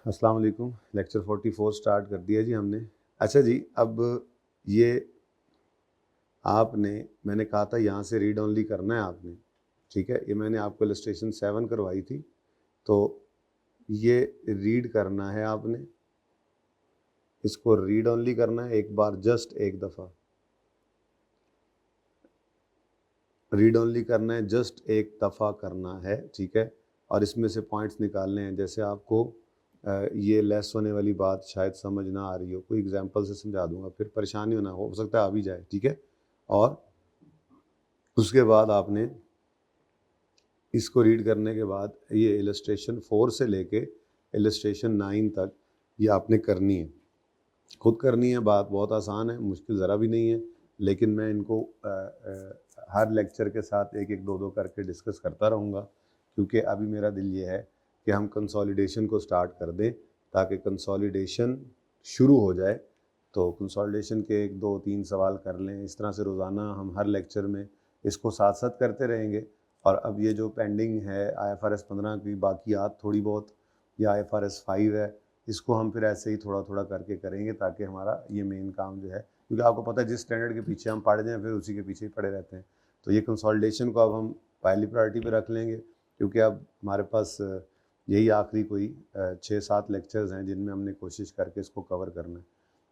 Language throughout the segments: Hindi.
अस्सलाम वालेकुम। लेक्चर 44 स्टार्ट कर दिया जी हमने। अच्छा जी, अब ये आपने मैंने कहा था यहाँ से रीड ओनली करना है आपने, ठीक है। ये मैंने आपको इलस्ट्रेशन 7 करवाई थी, तो ये रीड करना है आपने, इसको रीड ओनली करना है एक बार, जस्ट एक दफ़ा रीड ओनली करना है, जस्ट एक दफ़ा करना है, ठीक है। और इसमें से पॉइंट्स निकालने हैं। जैसे आपको ये लेस होने वाली बात शायद समझ ना आ रही हो, कोई एग्जांपल से समझा दूंगा, फिर परेशानी होना हो सकता है आ भी जाए, ठीक है। और उसके बाद आपने इसको रीड करने के बाद ये इलस्ट्रेशन 4 से लेके इलस्ट्रेशन 9 तक ये आपने करनी है, खुद करनी है। बात बहुत आसान है, मुश्किल ज़रा भी नहीं है, लेकिन मैं इनको हर लेक्चर के साथ एक एक दो दो करके डिस्कस करता रहूँगा, क्योंकि अभी मेरा दिल ये है कि हम कंसोलिडेशन को स्टार्ट कर दें, ताकि कंसोलिडेशन शुरू हो जाए। तो कंसोलिडेशन के 1 2 3 सवाल कर लें। इस तरह से रोज़ाना हम हर लेक्चर में इसको साथ साथ करते रहेंगे। और अब ये जो पेंडिंग है IFRS 15 की बाकियात थोड़ी बहुत, या IFRS 5 है, इसको हम फिर ऐसे ही थोड़ा थोड़ा करके करेंगे, ताकि हमारा ये मेन काम जो है, क्योंकि आपको पता है जिस स्टैंडर्ड के पीछे हम पढ़ जाएं फिर उसी के पीछे ही पड़े रहते हैं। तो ये कंसोलिडेशन को अब हम पहली प्रायोरिटी पे रख लेंगे, क्योंकि अब हमारे पास यही आखिरी कोई 6-7 लेक्चर्स हैं जिनमें हमने कोशिश करके इसको कवर करना है।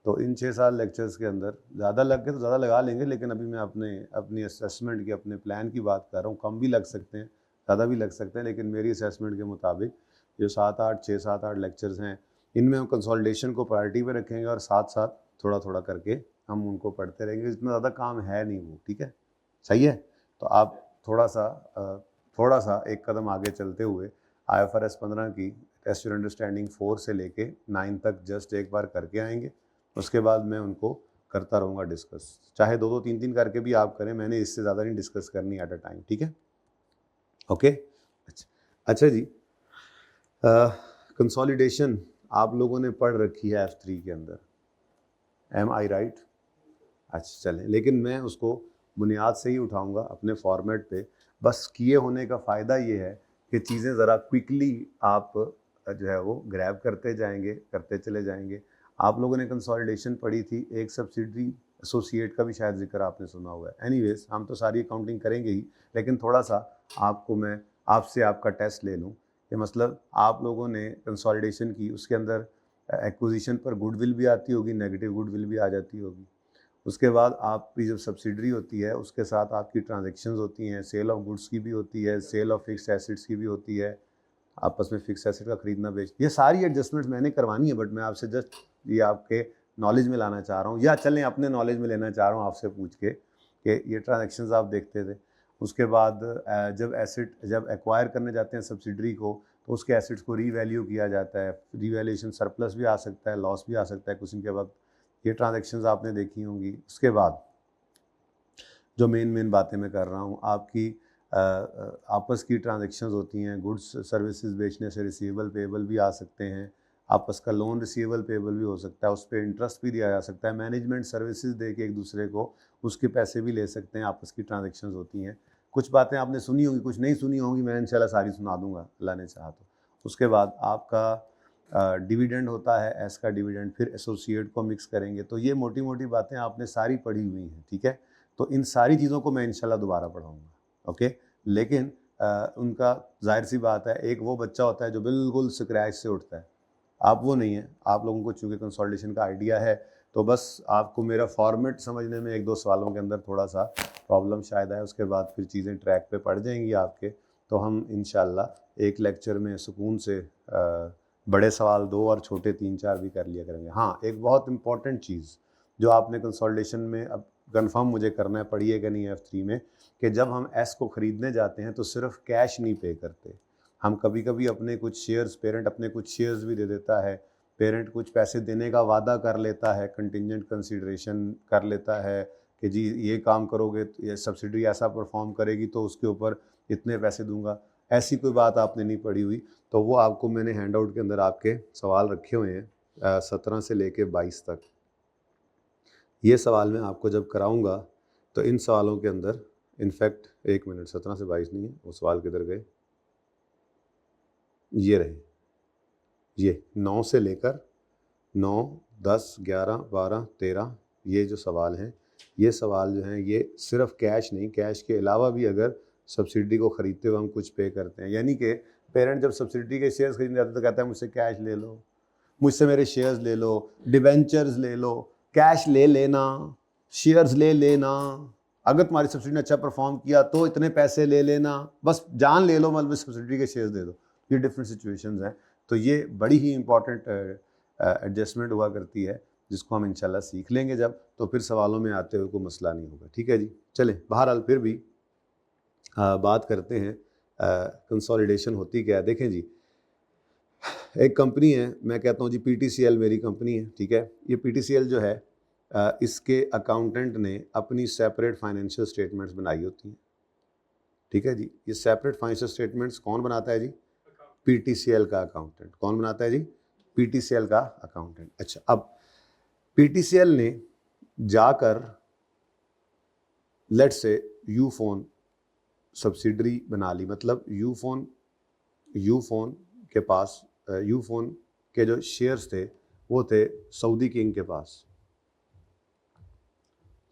तो इन 6-7 लेक्चर्स के अंदर ज़्यादा लग गए तो ज़्यादा लगा लेंगे, लेकिन अभी मैं अपनी असेसमेंट की, अपने प्लान की बात कर रहा हूँ। कम भी लग सकते हैं, ज़्यादा भी लग सकते हैं, लेकिन मेरी असेसमेंट के मुताबिक जो 6-7-8 लेक्चर्स हैं, इनमें हम कंसोलिडेशन को प्रायोरिटी पे रखेंगे और साथ साथ थोड़ा थोड़ा करके हम उनको पढ़ते रहेंगे। इतना ज़्यादा काम है नहीं वो, ठीक है, सही है। तो आप थोड़ा सा एक कदम आगे चलते हुए IFRS 15 की टेस्ट योर अंडरस्टैंडिंग 4 से लेके 9 तक जस्ट एक बार करके आएंगे। उसके बाद मैं उनको करता रहूँगा डिस्कस, चाहे 2-2 3-3 करके भी आप करें, मैंने इससे ज़्यादा नहीं डिस्कस करनी एट अ टाइम, ठीक है, ओके। अच्छा जी, कंसोलिडेशन आप लोगों ने पढ़ रखी है F3 के अंदर, एम आई राइट? अच्छा चलें, लेकिन मैं उसको बुनियाद से ही उठाऊंगा अपने फॉर्मेट पे। बस किए होने का फ़ायदा ये है कि चीज़ें ज़रा क्विकली आप जो है वो ग्रैब करते जाएंगे, करते चले जाएंगे। आप लोगों ने कंसोलिडेशन पढ़ी थी, एक सब्सिडरी एसोसिएट का भी शायद जिक्र आपने सुना हुआ है। एनीवेज, हम तो सारी अकाउंटिंग करेंगे ही, लेकिन थोड़ा सा आपको मैं आपसे आपका टेस्ट ले लूँ कि मतलब आप लोगों ने कंसोलिडेशन की, उसके अंदर एक्विजिशन पर गुडविल भी आती होगी, नेगेटिव गुडविल भी आ जाती होगी। उसके बाद आपकी जब सब्सिडरी होती है उसके साथ आपकी ट्रांजैक्शंस होती हैं, सेल ऑफ गुड्स की भी होती है, सेल ऑफ फिक्स्ड एसेट्स की भी होती है, आपस में फिक्स एसेट का खरीदना बेच, ये सारी एडजस्टमेंट्स मैंने करवानी है, बट मैं आपसे जस्ट ये आपके नॉलेज में लाना चाह रहा हूँ, या चलें अपने नॉलेज में लेना चाह रहा हूँ आपसे पूछ के कि ये ट्रांजेक्शन्स आप देखते थे। उसके बाद जब एक्वायर करने जाते हैं सब्सिडरी को, तो उसके एसेट्स को रीवैल्यू किया जाता है, रीवैल्यूएशन सरप्लस भी आ सकता है, लॉस भी आ सकता है कुछ इनके वक्त, ये ट्रांजेक्शन्स आपने देखी होंगी। उसके बाद जो मेन बातें मैं कर रहा हूँ, आपकी आपस की ट्रांजेक्शन्स होती हैं, गुड्स सर्विसेज बेचने से रिसीवेबल पेबल भी आ सकते हैं, आपस का लोन रिसीवेबल पेबल भी हो सकता है, उस पर इंटरेस्ट भी दिया जा सकता है, मैनेजमेंट सर्विसेज दे के एक दूसरे को उसके पैसे भी ले सकते हैं, आपस की ट्रांजेक्शन्स होती हैं। कुछ बातें आपने सुनी होंगी, कुछ नहीं सुनी होंगी, मैं इंशाल्लाह सारी सुना दूंगा अल्लाह ने चाहा तो। उसके बाद आपका डिविडेंड होता है, एस का डिविडेंड, फिर एसोसिएट को मिक्स करेंगे। तो ये मोटी मोटी बातें आपने सारी पढ़ी हुई हैं, ठीक है। तो इन सारी चीज़ों को मैं इंशाल्लाह दोबारा पढ़ाऊँगा, ओके। लेकिन उनका जाहिर सी बात है, एक वो बच्चा होता है जो बिल्कुल स्क्रैच से उठता है, आप वो नहीं है। आप लोगों को चूँकि कंसोलिडेशन का आइडिया है, तो बस आपको मेरा फॉर्मेट समझने में 1-2 सवालों के अंदर थोड़ा सा प्रॉब्लम शायद है, उसके बाद फिर चीज़ें ट्रैक पे पड़ जाएंगी आपके। तो हम इंशाल्लाह एक लेक्चर में सुकून से बड़े सवाल 2 और छोटे 3-4 भी कर लिया करेंगे। हाँ, एक बहुत इंपॉर्टेंट चीज़ जो आपने कंसोलिडेशन में अब कंफर्म मुझे करना है, पढ़िए कि नहीं F3 में, कि जब हम एस को ख़रीदने जाते हैं तो सिर्फ कैश नहीं पे करते, हम कभी कभी अपने कुछ शेयर्स, पेरेंट अपने कुछ शेयर्स भी दे देता है, पेरेंट कुछ पैसे देने का वादा कर लेता है, कंटिंजेंट कंसीडरेशन कर लेता है कि जी ये काम करोगे तो ये सब्सिडरी ऐसा परफॉर्म करेगी तो उसके ऊपर इतने पैसे दूंगा। ऐसी कोई बात आपने नहीं पढ़ी हुई, तो वो आपको मैंने हैंड आउट के अंदर आपके सवाल रखे हुए हैं 17 से लेके 22 तक। ये सवाल मैं आपको जब कराऊंगा तो इन सवालों के अंदर, इनफैक्ट 1 मिनट, 17 से 22 नहीं है, वो सवाल किधर गए, ये रहे। ये 9 से लेकर 9, 10, 11, 12, 13 ये जो सवाल हैं, ये सवाल जो हैं ये सिर्फ कैश नहीं, कैश के अलावा भी अगर सब्सिडी को ख़रीदते हुए हम कुछ पे करते हैं, यानी कि पेरेंट जब सब्सिडी के शेयर्स खरीदने जाते हैं तो कहता है मुझसे कैश ले लो, मुझसे मेरे शेयर्स ले लो, डिबेंचर्स ले लो, कैश ले लेना, शेयर्स ले लेना, अगर तुम्हारी सब्सिडी ने अच्छा परफॉर्म किया तो इतने पैसे ले लेना, बस जान ले लो मतलब सब्सिडी के शेयर्स दे दो। ये डिफरेंट सिचुएशंस हैं, तो ये बड़ी ही इंपॉर्टेंट एडजस्टमेट हुआ करती है जिसको हम इंशाल्लाह सीख लेंगे जब, तो फिर सवालों में आते हुए कोई मसला नहीं होगा। ठीक है जी, चलें बहरहाल फिर भी बात करते हैं कंसोलिडेशन होती क्या है। देखें जी, एक कंपनी है, मैं कहता हूँ जी PTCL मेरी कंपनी है, ठीक है। ये PTCL जो है इसके अकाउंटेंट ने अपनी सेपरेट फाइनेंशियल स्टेटमेंट्स बनाई होती हैं, ठीक है जी। ये सेपरेट फाइनेंशियल स्टेटमेंट्स कौन बनाता है जी? PTCL का अकाउंटेंट। कौन बनाता है जी? PTCL का अकाउंटेंट। अच्छा, अब PTCL ने जाकर लेट्स से यूफोन सब्सिडरी बना ली, मतलब यूफोन के पास यूफोन के जो शेयर्स थे वो थे सऊदी किंग के पास।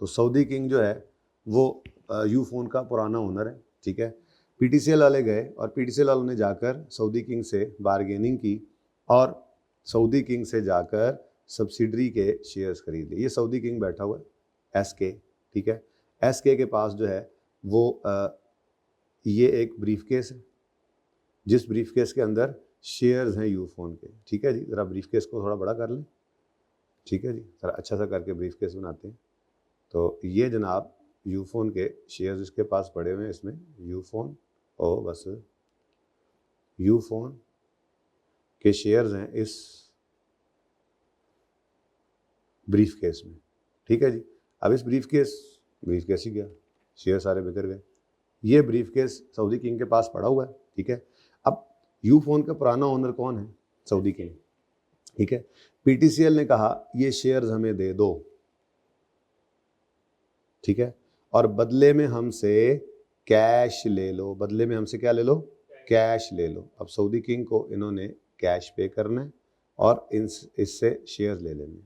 तो सऊदी किंग जो है वो यूफोन का पुराना ओनर है, ठीक है। PTCL वाले गए और PTCL वालों ने जाकर सऊदी किंग से बारगेनिंग की और सऊदी किंग से जाकर सब्सिडरी के शेयर्स खरीद लिए। ये सऊदी किंग बैठा हुआ है SK, ठीक है। SK के पास जो है वो ये एक ब्रीफकेस है, जिस ब्रीफकेस के अंदर शेयर्स हैं यूफोन के, ठीक है जी। ज़रा ब्रीफकेस को थोड़ा बड़ा कर लें, ठीक है जी, ज़रा अच्छा सा करके ब्रीफकेस बनाते हैं। तो ये जनाब यूफोन के शेयर्स इसके पास पड़े हुए हैं, इसमें यूफोन और बस यूफोन के शेयर्स हैं इस ब्रीफकेस में, ठीक है जी। अब इस ब्रीफकेस ही गया, शेयर सारे बिखर गए। ये ब्रीफकेस सऊदी किंग के पास पड़ा हुआ है, ठीक है। अब यूफोन का पुराना ओनर कौन है? सऊदी किंग, ठीक है। PTCL ने कहा ये शेयर्स हमें दे दो, ठीक है, और बदले में हमसे कैश ले लो। बदले में हमसे क्या ले लो? कैश ले लो। अब सऊदी किंग को इन्होंने कैश पे करना है और इससे शेयर्स ले लेने।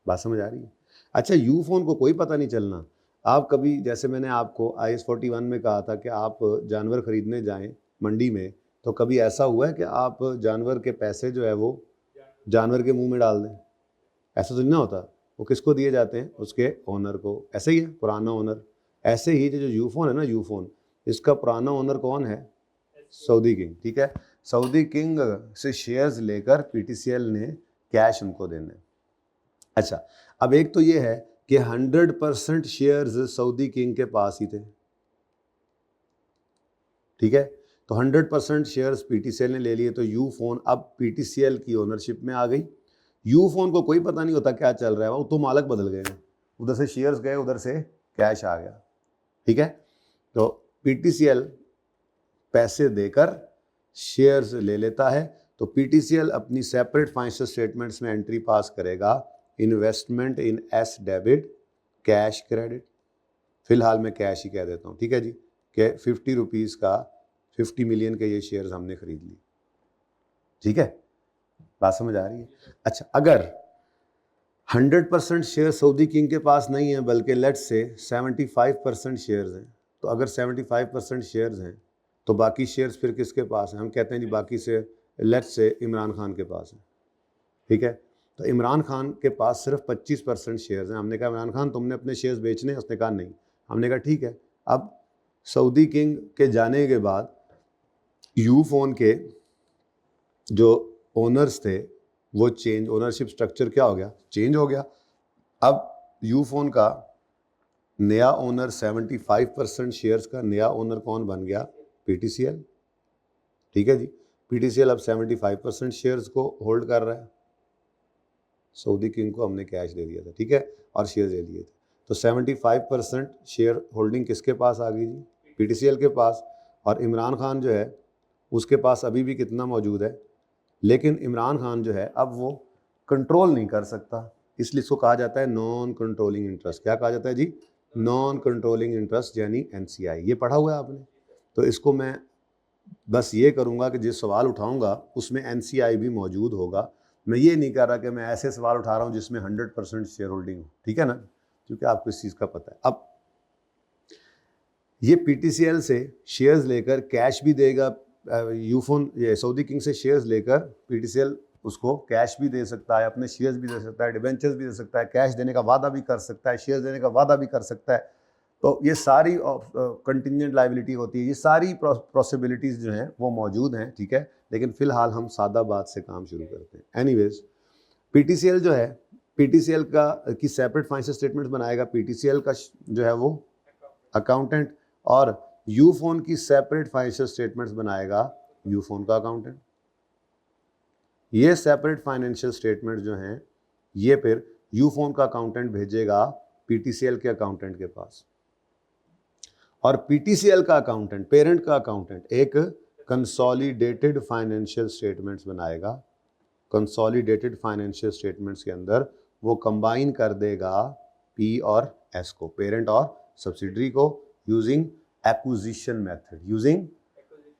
बात समझ आ रही है? अच्छा, यूफोन को कोई पता नहीं चलना। आप कभी, जैसे मैंने आपको IS 41 में कहा था कि आप जानवर खरीदने जाएं मंडी में, तो कभी ऐसा हुआ है कि आप जानवर के पैसे जो है वो जानवर के मुंह में डाल दें? ऐसा तो नहीं होता। वो किसको दिए जाते हैं? उसके ओनर को। ऐसे ही है पुराना ओनर। ऐसे ही जो यूफोन है ना, यूफोन, इसका पुराना ओनर कौन है? सऊदी किंग, ठीक है। सऊदी किंग से शेयर्स लेकर PTCL ने कैश उनको देने। अच्छा, अब एक तो ये है कि 100% शेयर्स सऊदी किंग के पास ही थे, ठीक है। तो 100% शेयर्स PTCL ने ले लिए, तो यूफोन अब PTCL की ओनरशिप में आ गई। यूफोन को कोई पता नहीं होता क्या चल रहा है, वो तो मालक बदल गए, उधर से शेयर्स गए, उधर से कैश आ गया, ठीक है। तो PTCL पैसे देकर शेयर्स ले लेता है, तो PTCL अपनी सेपरेट फाइनेंशियल स्टेटमेंट्स में एंट्री पास करेगा इन्वेस्टमेंट इन S डेबिट कैश क्रेडिट। फिलहाल मैं कैश ही कह देता हूँ, ठीक है जी, कि 50 रुपीज़ का 50 मिलियन के ये शेयर्स हमने खरीद लिए, ठीक है। बात समझ आ रही है? अच्छा, अगर 100% शेयर सऊदी किंग के पास नहीं है, बल्कि लेट्स से 75% शेयर्स हैं, तो अगर 75% शेयर्स हैं तो बाकी शेयर्स फिर किसके पास हैं? हम कहते हैं जी बाकी share let's say Imran Khan के पास है, ठीक है। तो इमरान खान के पास सिर्फ 25% शेयर्स हैं। हमने कहा इमरान खान तुमने अपने शेयर्स बेचने हैं? उसने कहा नहीं। हमने कहा ठीक है। अब सऊदी किंग के जाने के बाद यूफोन के जो ओनर्स थे वो चेंज, ओनरशिप स्ट्रक्चर क्या हो गया? चेंज हो गया। अब यूफोन का नया ओनर 75% शेयर्स का नया ओनर कौन बन गया? PTCL, ठीक है जी। PTCL अब 75% शेयर्स को होल्ड कर रहा है। सऊदी किंग को हमने कैश दे दिया था, ठीक है, और शेयर ले लिए थे, तो 75% शेयर होल्डिंग किसके पास आ गई जी? PTCL के पास। और इमरान खान जो है उसके पास अभी भी कितना मौजूद है? लेकिन इमरान खान जो है अब वो कंट्रोल नहीं कर सकता, इसलिए इसको कहा जाता है नॉन कंट्रोलिंग इंटरेस्ट। क्या कहा जाता है जी? नॉन कंट्रोलिंग इंटरेस्ट, यानी NCI। ये पढ़ा हुआ है आपने? तो इसको मैं बस ये करूँगा कि जिस सवाल उठाऊँगा उसमें NCI भी मौजूद होगा। मैं ये नहीं कर रहा कि मैं ऐसे सवाल उठा रहा हूँ जिसमें 100% शेयर होल्डिंग हो, ठीक है ना, क्योंकि आपको इस चीज़ का पता है। अब ये PTCL से शेयर्स लेकर कैश भी देगा, यूफोन ये सऊदी किंग से शेयर्स लेकर PTCL उसको कैश भी दे सकता है, अपने शेयर्स भी दे सकता है, डिबेंचर्स भी दे सकता है, कैश देने का वादा भी कर सकता है, शेयर्स देने का वादा भी कर सकता है। तो ये सारी कंटिंजेंट लायबिलिटी होती है, ये सारी पॉसिबिलिटीज़ जो हैं वो मौजूद हैं, ठीक है। लेकिन फ़िलहाल हम सादा बात से काम शुरू करते हैं। एनीवेज, PTCL जो है, PTCL का की सेपरेट फाइनेंशियल स्टेटमेंट्स बनाएगा PTCL का जो है वो अकाउंटेंट, और यूफोन की सेपरेट फाइनेंशियल स्टेटमेंट्स बनाएगा यूफोन का अकाउंटेंट। ये सेपरेट फाइनेंशियल स्टेटमेंट जो हैं ये फिर यूफोन का अकाउंटेंट भेजेगा PTCL के अकाउंटेंट के पास, और PTCL का अकाउंटेंट, पेरेंट का अकाउंटेंट, एक कंसोलिडेटेड फाइनेंशियल स्टेटमेंट्स बनाएगा। कंसोलिडेटेड फाइनेंशियल स्टेटमेंट्स के अंदर वो कंबाइन कर देगा P और S को, पेरेंट और सब्सिडरी को, using acquisition method. Using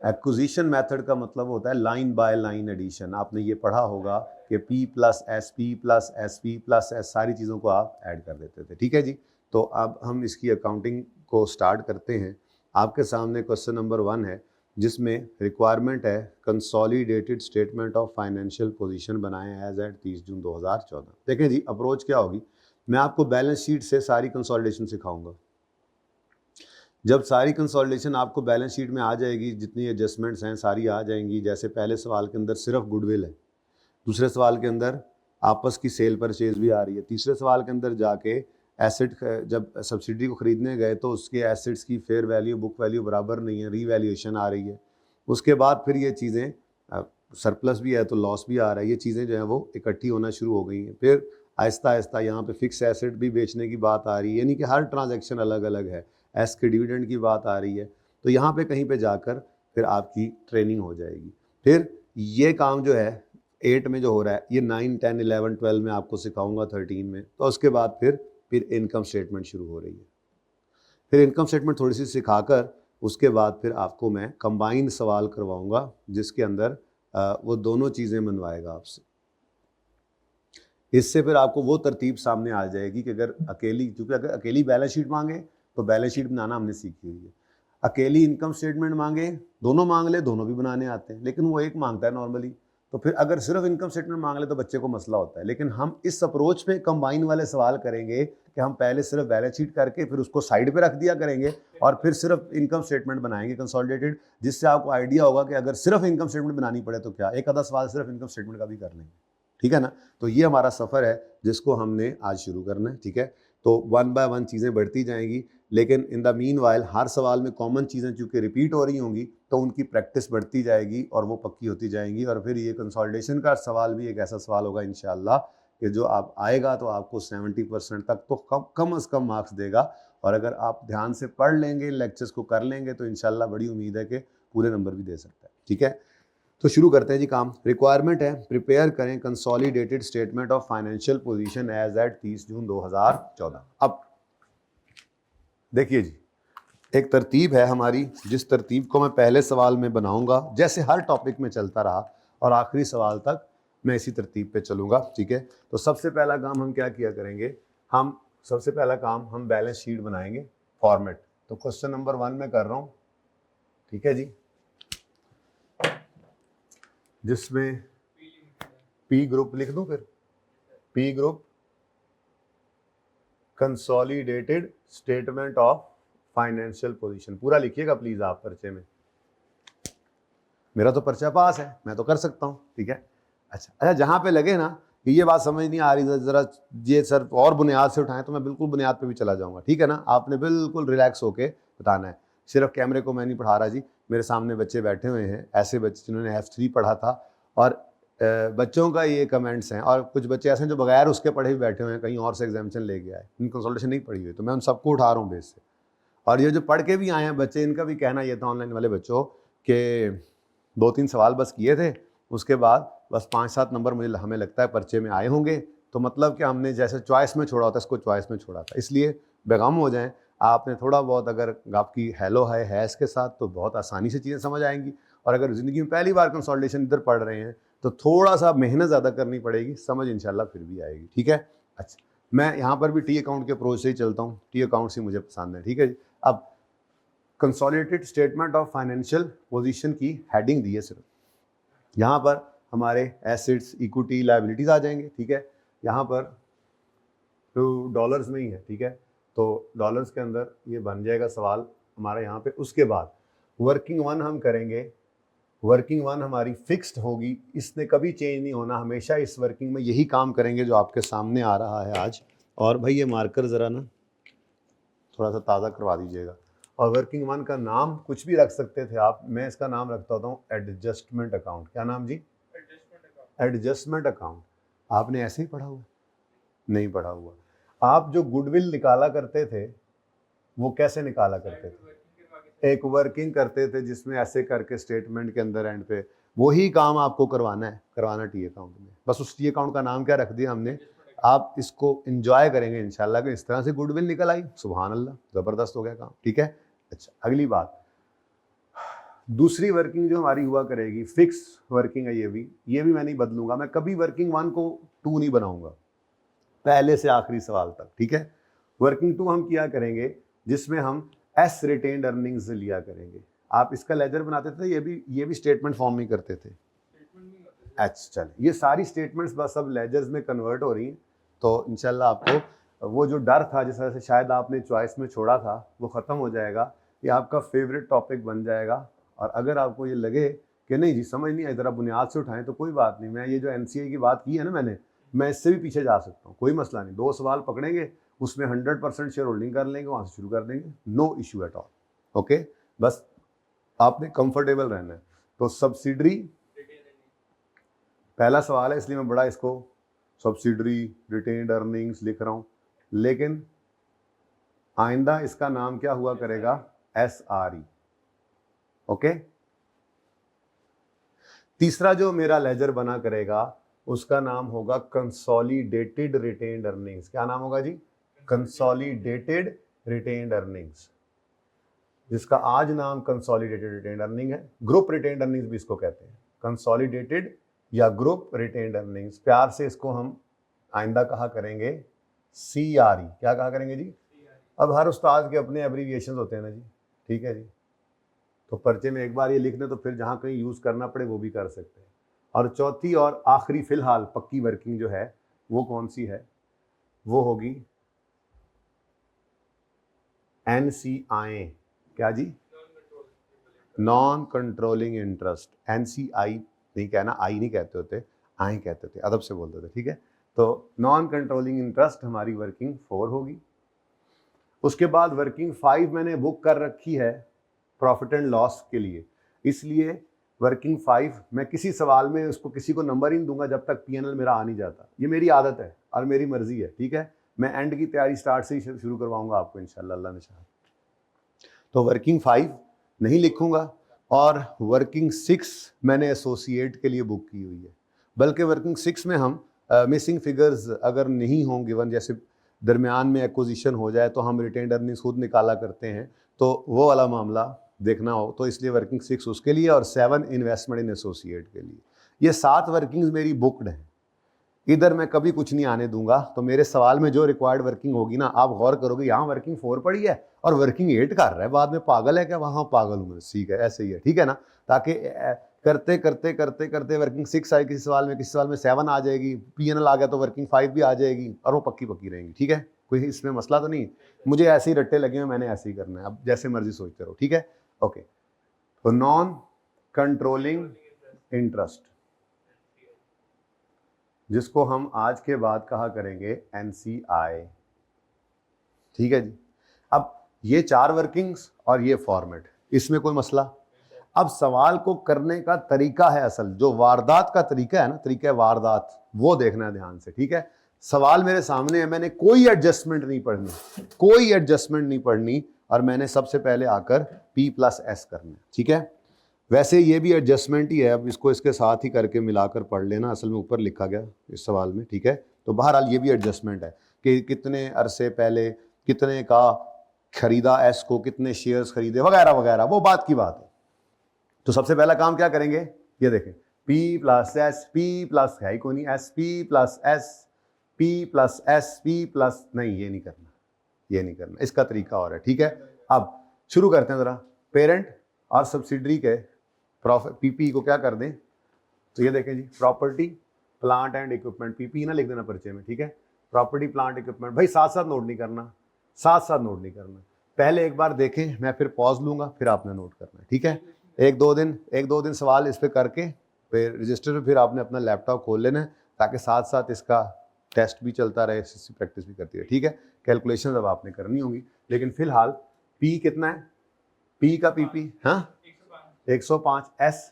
acquisition method का मतलब होता है लाइन बाय लाइन एडिशन। आपने ये पढ़ा होगा कि P plus S, P plus S, P plus S, सारी चीज़ों को आप ऐड कर देते थे, ठीक है जी। तो अब हम इसकी अकाउंटिंग को स्टार्ट करते हैं। आपके सामने क्वेश्चन नंबर 1 है जिसमें रिक्वायरमेंट है consolidated statement of financial position बनाएं एज एट 30 जून 2014। देखें जी, अप्रोच क्या होगी, मैं आपको बैलेंस शीट से सारी कंसोलिडेशन सिखाऊंगा। जब सारी कंसोलिडेशन आपको बैलेंस शीट में आ जाएगी, जितनी एडजस्टमेंट्स हैं सारी आ जाएंगी। जैसे पहले सवाल के अंदर सिर्फ गुडविल है, दूसरे सवाल के अंदर आपस की सेल परचेज भी आ रही है, तीसरे सवाल के अंदर जाके एसेट, जब सब्सिडी को ख़रीदने गए तो उसके एसेट्स की फेयर वैल्यू बुक वैल्यू बराबर नहीं है, रीवैल्यूएशन आ रही है। उसके बाद फिर ये चीज़ें, सरप्लस भी है तो लॉस भी आ रहा है, ये चीज़ें जो हैं वो इकट्ठी होना शुरू हो गई हैं। फिर आहिस्ता आहिस्ता यहाँ पे फिक्स एसेट भी बेचने की बात आ रही है, यानी कि हर ट्रांजैक्शन अलग अलग है। एस के डिविडेंड की बात आ रही है। तो यहाँ पे कहीं पे जाकर फिर आपकी ट्रेनिंग हो जाएगी। फिर ये काम जो है 8 में जो हो रहा है, ये 9, 10, 11, 12 में आपको सिखाऊंगा, 13 में। तो उसके बाद फिर इनकम स्टेटमेंट शुरू हो रही है। फिर इनकम स्टेटमेंट थोड़ी सी सिखाकर उसके बाद फिर आपको मैं कंबाइंड सवाल करवाऊंगा, जिसके अंदर वो दोनों चीज़ें बनवाएगा आपसे। इससे फिर आपको वो तरतीब सामने आ जाएगी कि अगर अकेली, क्योंकि अगर अकेली बैलेंस शीट मांगे तो बैलेंस शीट बनाना हमने सीखी हुई है। अकेली इनकम स्टेटमेंट मांगे, दोनों मांग ले, दोनों भी बनाने आते हैं, लेकिन वो एक मांगता है नॉर्मली। तो फिर अगर सिर्फ इनकम स्टेटमेंट मांग ले तो बच्चे को मसला होता है। लेकिन हम इस अप्रोच में कंबाइन वाले सवाल करेंगे कि हम पहले सिर्फ बैलेंस शीट करके फिर उसको साइड पे रख दिया करेंगे और फिर सिर्फ इनकम स्टेटमेंट बनाएंगे कंसोलिडेटेड, जिससे आपको आइडिया होगा कि अगर सिर्फ इनकम स्टेटमेंट बनानी पड़े तो क्या, एक आधा सवाल सिर्फ इनकम स्टेटमेंट का भी कर लेंगे, ठीक है ना। तो ये हमारा सफ़र है जिसको हमने आज शुरू करना है, ठीक है। तो 1 बाय 1 चीज़ें बढ़ती जाएंगी, लेकिन इन द मीन वाइल हर सवाल में कॉमन चीज़ें चूँकि रिपीट हो रही होंगी तो उनकी प्रैक्टिस बढ़ती जाएगी और वो पक्की होती जाएंगी। और फिर ये कंसोलिडेशन का सवाल भी एक ऐसा सवाल होगा इंशाल्लाह कि जो आप आएगा तो आपको 70% तक तो कम से कम मार्क्स देगा। और अगर आप ध्यान से पढ़ लेंगे, लेक्चर्स को कर लेंगे, तो इंशाल्लाह बड़ी उम्मीद है कि पूरे नंबर भी दे सकता है, ठीक है। तो शुरू करते हैं जी काम। रिक्वायरमेंट है प्रिपेयर करें consolidated statement of financial position as at 30 June 2014। अब देखिए जी, एक तरतीब है हमारी, जिस तरतीब को मैं पहले सवाल में बनाऊंगा, जैसे हर टॉपिक में चलता रहा, और आखिरी सवाल तक मैं इसी तरतीब पे चलूंगा, ठीक है। तो सबसे पहला काम हम क्या किया करेंगे, सबसे पहला काम हम बैलेंस शीट बनाएंगे, फॉर्मेट। तो क्वेश्चन नंबर 1 में कर रहा हूँ, ठीक है जी, जिसमें पी ग्रुप लिख दूं, फिर P group consolidated statement of financial position, पूरा लिखिएगा प्लीज आप पर्चे में। मेरा तो पर्चा पास है, मैं तो कर सकता हूं, ठीक है। अच्छा, जहां पे लगे ना कि ये बात समझ नहीं आ रही, जरा ये सर और बुनियाद से उठाएं, तो मैं बिल्कुल बुनियाद पे भी चला जाऊंगा, ठीक है ना। आपने बिल्कुल रिलैक्स होके बताना है। सिर्फ कैमरे को मैं नहीं पढ़ा रहा जी, मेरे सामने बच्चे बैठे हुए हैं, ऐसे बच्चे जिन्होंने F3 पढ़ा था, और बच्चों का ये कमेंट्स हैं, और कुछ बच्चे ऐसे हैं जो बगैर उसके पढ़े भी बैठे हुए हैं, कहीं और से एग्जामिनेशन ले गया है, इनकी कंसल्टेशन नहीं पढ़ी हुई, तो मैं उन सबको उठा रहा हूँ बेस से। और ये जो पढ़ के भी आए हैं बच्चे, इनका भी कहना ये था ऑनलाइन वाले बच्चों के 2-3 सवाल बस किए थे, उसके बाद बस 5-7 नंबर मुझे हमें लगता है पर्चे में आए होंगे। तो मतलब कि हमने जैसे चॉइस में छोड़ा होता है, इसको चॉइस में छोड़ा था, इसलिए बेगम हो जाएं। आपने थोड़ा बहुत अगर आपकी हेलो है इसके साथ, तो बहुत आसानी से चीज़ें समझ आएंगी। और अगर ज़िंदगी में पहली बार कंसोलिडेशन इधर पढ़ रहे हैं तो थोड़ा सा मेहनत ज़्यादा करनी पड़ेगी, समझ इंशाल्लाह फिर भी आएगी। ठीक है, अच्छा मैं यहाँ पर भी टी अकाउंट के अप्रोच से ही चलता हूँ, टी अकाउंट से मुझे पसंद है। ठीक है जी, अब consolidated statement of financial position की हेडिंग दी है सिर्फ, यहाँ पर हमारे एसेट्स, इक्विटी, लायबिलिटीज आ जाएंगे। ठीक है, यहाँ पर तो डॉलर्स में ही है। ठीक है, तो डॉलर्स के अंदर ये बन जाएगा सवाल हमारा यहाँ पे। उसके बाद वर्किंग वन हम करेंगे, वर्किंग वन हमारी फिक्स्ड होगी, इसने कभी चेंज नहीं होना, हमेशा इस वर्किंग में यही काम करेंगे जो आपके सामने आ रहा है आज। और भाई ये मार्कर ज़रा ना थोड़ा सा ताज़ा करवा दीजिएगा। और वर्किंग वन का नाम कुछ भी रख सकते थे आप, मैं इसका नाम रखता होता हूँ एडजस्टमेंट अकाउंट। क्या नाम जी? Adjustment account. आपने ऐसे ही पढ़ा हुआ? नहीं पढ़ा हुआ। आप जो गुडविल निकाला करते थे वो कैसे निकाला करते थे? एक वर्किंग करते थे जिसमें ऐसे करके स्टेटमेंट के अंदर एंड पे वही काम आपको करवाना है, करवाना टी अकाउंट में। बस उस टी अकाउंट का नाम क्या रख दिया हमने, आप इसको एंजॉय करेंगे इंशाल्लाह कि इस तरह से गुडविल निकल आई, सुभान अल्लाह, ज़बरदस्त हो गया काम। ठीक है, अच्छा अगली बात, दूसरी वर्किंग जो हमारी हुआ करेगी, फिक्स वर्किंग है, ये भी मैं नहीं बदलूंगा, मैं कभी वर्किंग वन को टू नहीं बनाऊंगा पहले से आखिरी सवाल तक। ठीक है, वर्किंग टू हम किया करेंगे जिसमें हम एस रिटेन्ड अर्निंग्स लिया करेंगे। आप इसका लेजर बनाते थे, ये भी स्टेटमेंट फॉर्म में करते थे। अच्छा चल, ये सारी स्टेटमेंट्स बस अब लेजर्स में कन्वर्ट हो रही हैं, तो इंशाल्लाह आपको वो जो डर था जिस तरह से शायद आपने चॉइस में छोड़ा था वो ख़त्म हो जाएगा, ये आपका फेवरेट टॉपिक बन जाएगा। और अगर आपको ये लगे कि नहीं जी समझ नहीं आई, ज़रा बुनियाद से उठाएं, तो कोई बात नहीं, मैं ये जो NCA की बात की है ना मैं इससे भी पीछे जा सकता हूँ, कोई मसला नहीं। 2 सवाल पकड़ेंगे, उसमें 100% शेयर होल्डिंग कर लेंगे, वहाँ से शुरू कर देंगे, no issue at all. Okay, बस आपने कंफर्टेबल रहना है। तो सब्सिडरी पहला सवाल है, इसलिए मैं बड़ा इसको सब्सिडरी रिटेन्ड अर्निंग्स लिख रहा हूँ, लेकिन आइंदा इसका नाम क्या हुआ करेगा? SRE। ओके, तीसरा जो मेरा लेजर बना करेगा उसका नाम होगा कंसोलिडेटेड रिटेन्ड अर्निंग्स। क्या नाम होगा जी? कंसोलिडेटेड रिटेन्ड अर्निंग्स, जिसका आज नाम कंसोलिडेटेड रिटेन्ड अर्निंग है। ग्रुप रिटेन्ड अर्निंग्स भी इसको कहते हैं, कंसोलिडेटेड या ग्रुप रिटेन्ड अर्निंग्स। प्यार से इसको हम आइंदा कहा करेंगे CRE। क्या कहा करेंगे जी? अब हर उस्ताद के अपने एब्रीविएशन होते हैं ना जी, ठीक है जी, तो पर्चे में एक बार ये लिख दें तो फिर जहाँ कहीं यूज़ करना पड़े वो भी कर सकते हैं। और चौथी और आखिरी फिलहाल पक्की वर्किंग जो है वो कौन सी है? वो होगी NCI। क्या जी? Non controlling interest. NCI नहीं कहना, आई नहीं कहते होते, आई कहते थे, अदब से बोलते थे। ठीक है, तो नॉन कंट्रोलिंग इंटरेस्ट हमारी वर्किंग 4 होगी। उसके बाद वर्किंग 5 मैंने बुक कर रखी है प्रॉफिट एंड लॉस के लिए, इसलिए वर्किंग 5 मैं किसी सवाल में उसको किसी को नंबर ही नहीं दूंगा जब तक PNL मेरा आ नहीं जाता। ये मेरी आदत है और मेरी मर्जी है। ठीक है, मैं एंड की तैयारी स्टार्ट से ही शुरू करवाऊंगा आपको इंशाल्लाह, अल्लाह ने चाहा। तो वर्किंग 5 नहीं लिखूंगा, और वर्किंग 6 मैंने एसोसिएट के लिए बुक की हुई है। बल्कि वर्किंग 6 में हम मिसिंग फिगर्स अगर नहीं हों गिवन, जैसे दरमियान में एक्विजिशन हो जाए तो हम रिटेन्ड अर्निंग्स खुद निकाला करते हैं, तो वो वाला मामला देखना हो तो इसलिए वर्किंग 6 उसके लिए, और 7 इन्वेस्टमेंट इन एसोसिएट के लिए। ये 7 वर्किंग्स मेरी बुकड हैं, इधर मैं कभी कुछ नहीं आने दूंगा। तो मेरे सवाल में जो रिक्वायर्ड वर्किंग होगी ना, आप गौर करोगे यहाँ वर्किंग 4 पड़ी है और वर्किंग 8 कर रहा है, बाद में पागल है क्या? वहाँ पागल हूँ मैं, ठीक है, ऐसे ही है। ठीक है ना, ताकि करते करते करते करते वर्किंग 6 आए किसी सवाल में 7 आ जाएगी, PNL आ गया तो वर्किंग 5 भी आ जाएगी, और वो पक्की पक्की रहेंगी। ठीक है, कोई इसमें मसला तो नहीं, मुझे ऐसे ही रट्टे लगे हुए, मैंने ऐसे ही करना है, अब जैसे मर्जी सोचते रहो। ठीक है, ओके। तो नॉन कंट्रोलिंग इंटरेस्ट, जिसको हम आज के बाद कहा करेंगे NCI। ठीक है जी, अब ये 4 वर्किंग्स और ये फॉर्मेट, इसमें कोई मसला। अब सवाल को करने का तरीका है, असल जो वारदात का तरीका है ना, तरीका वारदात, वो देखना है ध्यान से। ठीक है, सवाल मेरे सामने है, मैंने कोई एडजस्टमेंट नहीं पढ़नी, कोई एडजस्टमेंट नहीं पढ़नी, और मैंने सबसे पहले आकर P+S करना। ठीक है, वैसे ये भी एडजस्टमेंट ही है, अब इसको इसके साथ ही करके मिलाकर पढ़ लेना, असल में ऊपर लिखा गया इस सवाल में। ठीक है, तो बहरहाल ये भी एडजस्टमेंट है कि कितने अरसे पहले कितने का खरीदा S को, कितने शेयर्स खरीदे, वगैरह वगैरह, वो बात की बात है। तो सबसे पहला काम क्या करेंगे, ये देखें, P plus S, P plus है ही कोई नहीं, S P plus S, P plus S, P plus, नहीं ये नहीं करना, ये नहीं करना, इसका तरीका और है, ठीक है। अब शुरू करते हैं जरा, पेरेंट और सब्सिडरी के प्रॉफिट पीपी को क्या कर दें, तो ये देखें जी, property plant and equipment, PP ना लिख देना परिचय में, ठीक है। प्रॉपर्टी प्लांट इक्विपमेंट, भाई साथ साथ नोट नहीं करना, साथ साथ नोट नहीं करना, पहले एक बार देखें, मैं फिर पॉज लूंगा, फिर आपने नोट करना है, ठीक है। एक दो दिन सवाल इस पे करके फिर रजिस्टर पे फिर आपने अपना लैपटॉप खोल लेना है, ताकि साथ साथ इसका टेस्ट भी चलता रहे, इसकी प्रैक्टिस भी करती है, ठीक है। कैलकुलेशन अब आपने करनी होगी, लेकिन फिलहाल पी कितना है, पी का पीपी, हाँ 105, एस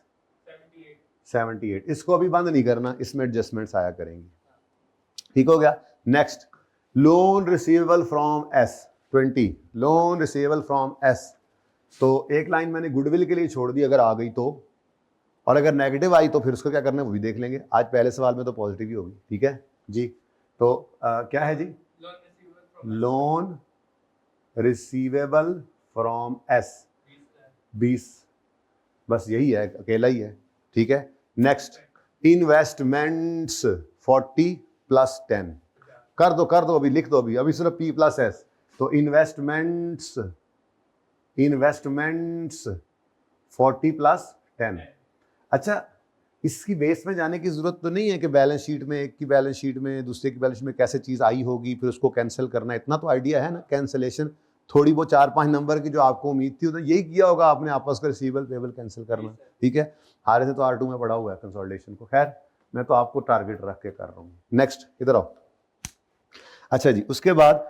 78, इसको अभी बंद नहीं करना, इसमें एडजस्टमेंट्स आया करेंगी, ठीक हो गया। Next, loan receivable from S 20, loan receivable from S, तो एक लाइन मैंने गुडविल के लिए छोड़ दी, अगर आ गई तो, और अगर नेगेटिव आई तो फिर उसको क्या करना है वो भी देख लेंगे, आज पहले सवाल में तो पॉजिटिव ही होगी, ठीक है जी। तो क्या है जी, लोन रिसीवेबल फ्रॉम एस 20, बस यही है, अकेला ही है, ठीक है। नेक्स्ट, इन्वेस्टमेंट्स 40 प्लस 10, कर दो अभी, लिख दो अभी सिर्फ P प्लस एस, तो इन्वेस्टमेंट्स 40 प्लस 10। अच्छा, इसकी बेस में जाने की जरूरत तो नहीं है कि बैलेंस शीट में, एक की बैलेंस शीट में दूसरे की बैलेंस शीट में कैसे चीज आई होगी, फिर उसको कैंसिल करना, इतना तो आइडिया है ना, कैंसिलेशन थोड़ी वो 4-5 नंबर की जो आपको उम्मीद थी, तो यही किया होगा आपने, आपस का रिसीवेबल पेबल कैंसिल करना, ठीक है। हारे से तो R2 में पढ़ा हुआ है कंसोलिडेशन को, खैर मैं तो आपको टारगेट रख के कर रहा हूँ। नेक्स्ट इधर आओ। अच्छा जी, उसके बाद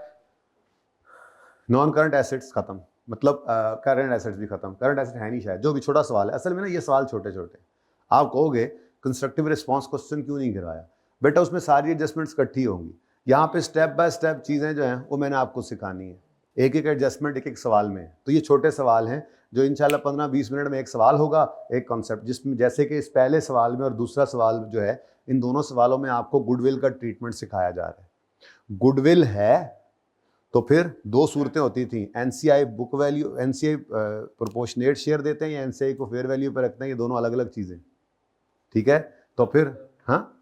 नॉन करंट एसेट्स खत्म, मतलब करंट एसेट्स भी खत्म, करंट एसेट है नहीं शायद, जो भी छोटा सवाल है, असल में ना ये सवाल छोटे छोटे, आप कहोगे कंस्ट्रक्टिव रिस्पांस क्वेश्चन क्यों नहीं गिराया, बेटा उसमें सारी एडजस्टमेंट्स इकट्ठी होंगी, यहाँ पे स्टेप बाय स्टेप चीज़ें जो हैं वो मैंने आपको सिखानी है, एक एक एडजस्टमेंट एक एक सवाल में, तो ये छोटे सवाल हैं जो इंशाल्लाह 15-20 मिनट में एक सवाल होगा, एक कॉन्सेप्ट, जिसमें जैसे कि इस पहले सवाल में और दूसरा सवाल जो है, इन दोनों सवालों में आपको गुडविल का ट्रीटमेंट सिखाया जा रहा है। गुडविल है तो फिर दो सूरतें होती थी, NCI book value, NCI proportionate share देते हैं या एनसीआई को फेयर वैल्यू पर रखते हैं, ये दोनों अलग अलग चीजें, ठीक है। तो फिर हाँ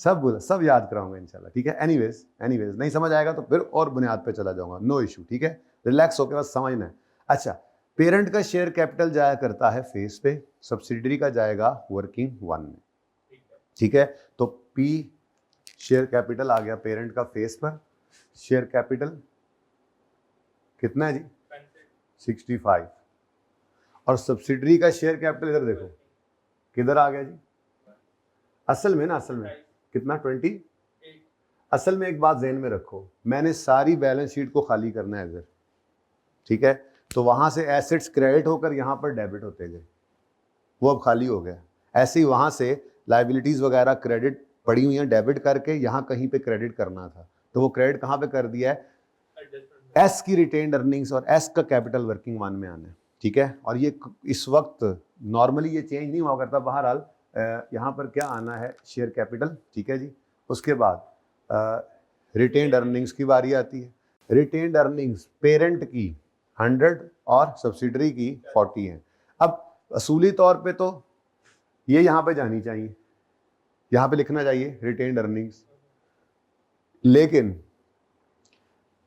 सब याद कराऊंगा इंशाल्लाह, ठीक है। एनीवेज नहीं समझ आएगा तो फिर और बुनियाद पे चला जाऊंगा, नो इशू, ठीक है, रिलैक्स होकर बस समझना है। अच्छा, पेरेंट का शेयर कैपिटल जाया करता है फेस पे, सब्सिडरी का जाएगा वर्किंग वन में, ठीक है। तो पी शेयर कैपिटल आ गया पेरेंट का फेस पर, शेयर कैपिटल कितना है जी 65, और सब्सिडरी का शेयर कैपिटल इधर देखो किधर आ गया जी, असल में कितना 20, असल में एक बात ज़हन में रखो, मैंने सारी बैलेंस शीट को खाली करना है इधर, ठीक है। तो वहां से एसेट्स क्रेडिट होकर यहां पर डेबिट होते गए, वो अब खाली हो गया, ऐसे ही वहां से लाइबिलिटीज वगैरह क्रेडिट पड़ी हुई हैं, डेबिट करके यहाँ कहीं पे क्रेडिट करना था, तो वो क्रेडिट कहाँ पे कर दिया है, एस की रिटेन्ड अर्निंग्स और एस का कैपिटल वर्किंग वन में आना है, ठीक है। और ये इस वक्त नॉर्मली ये चेंज नहीं हुआ करता, बहरहाल यहाँ पर क्या आना है, शेयर कैपिटल, ठीक है जी। उसके बाद रिटेन्ड अर्निंग्स की बारी आती है, रिटेन्ड अर्निंग्स पेरेंट की 100 और सब्सिडरी की 40 है। अब असूली तौर पे तो ये यहाँ पे जानी चाहिए, यहाँ पे लिखना चाहिए रिटेन्ड अर्निंग्स, लेकिन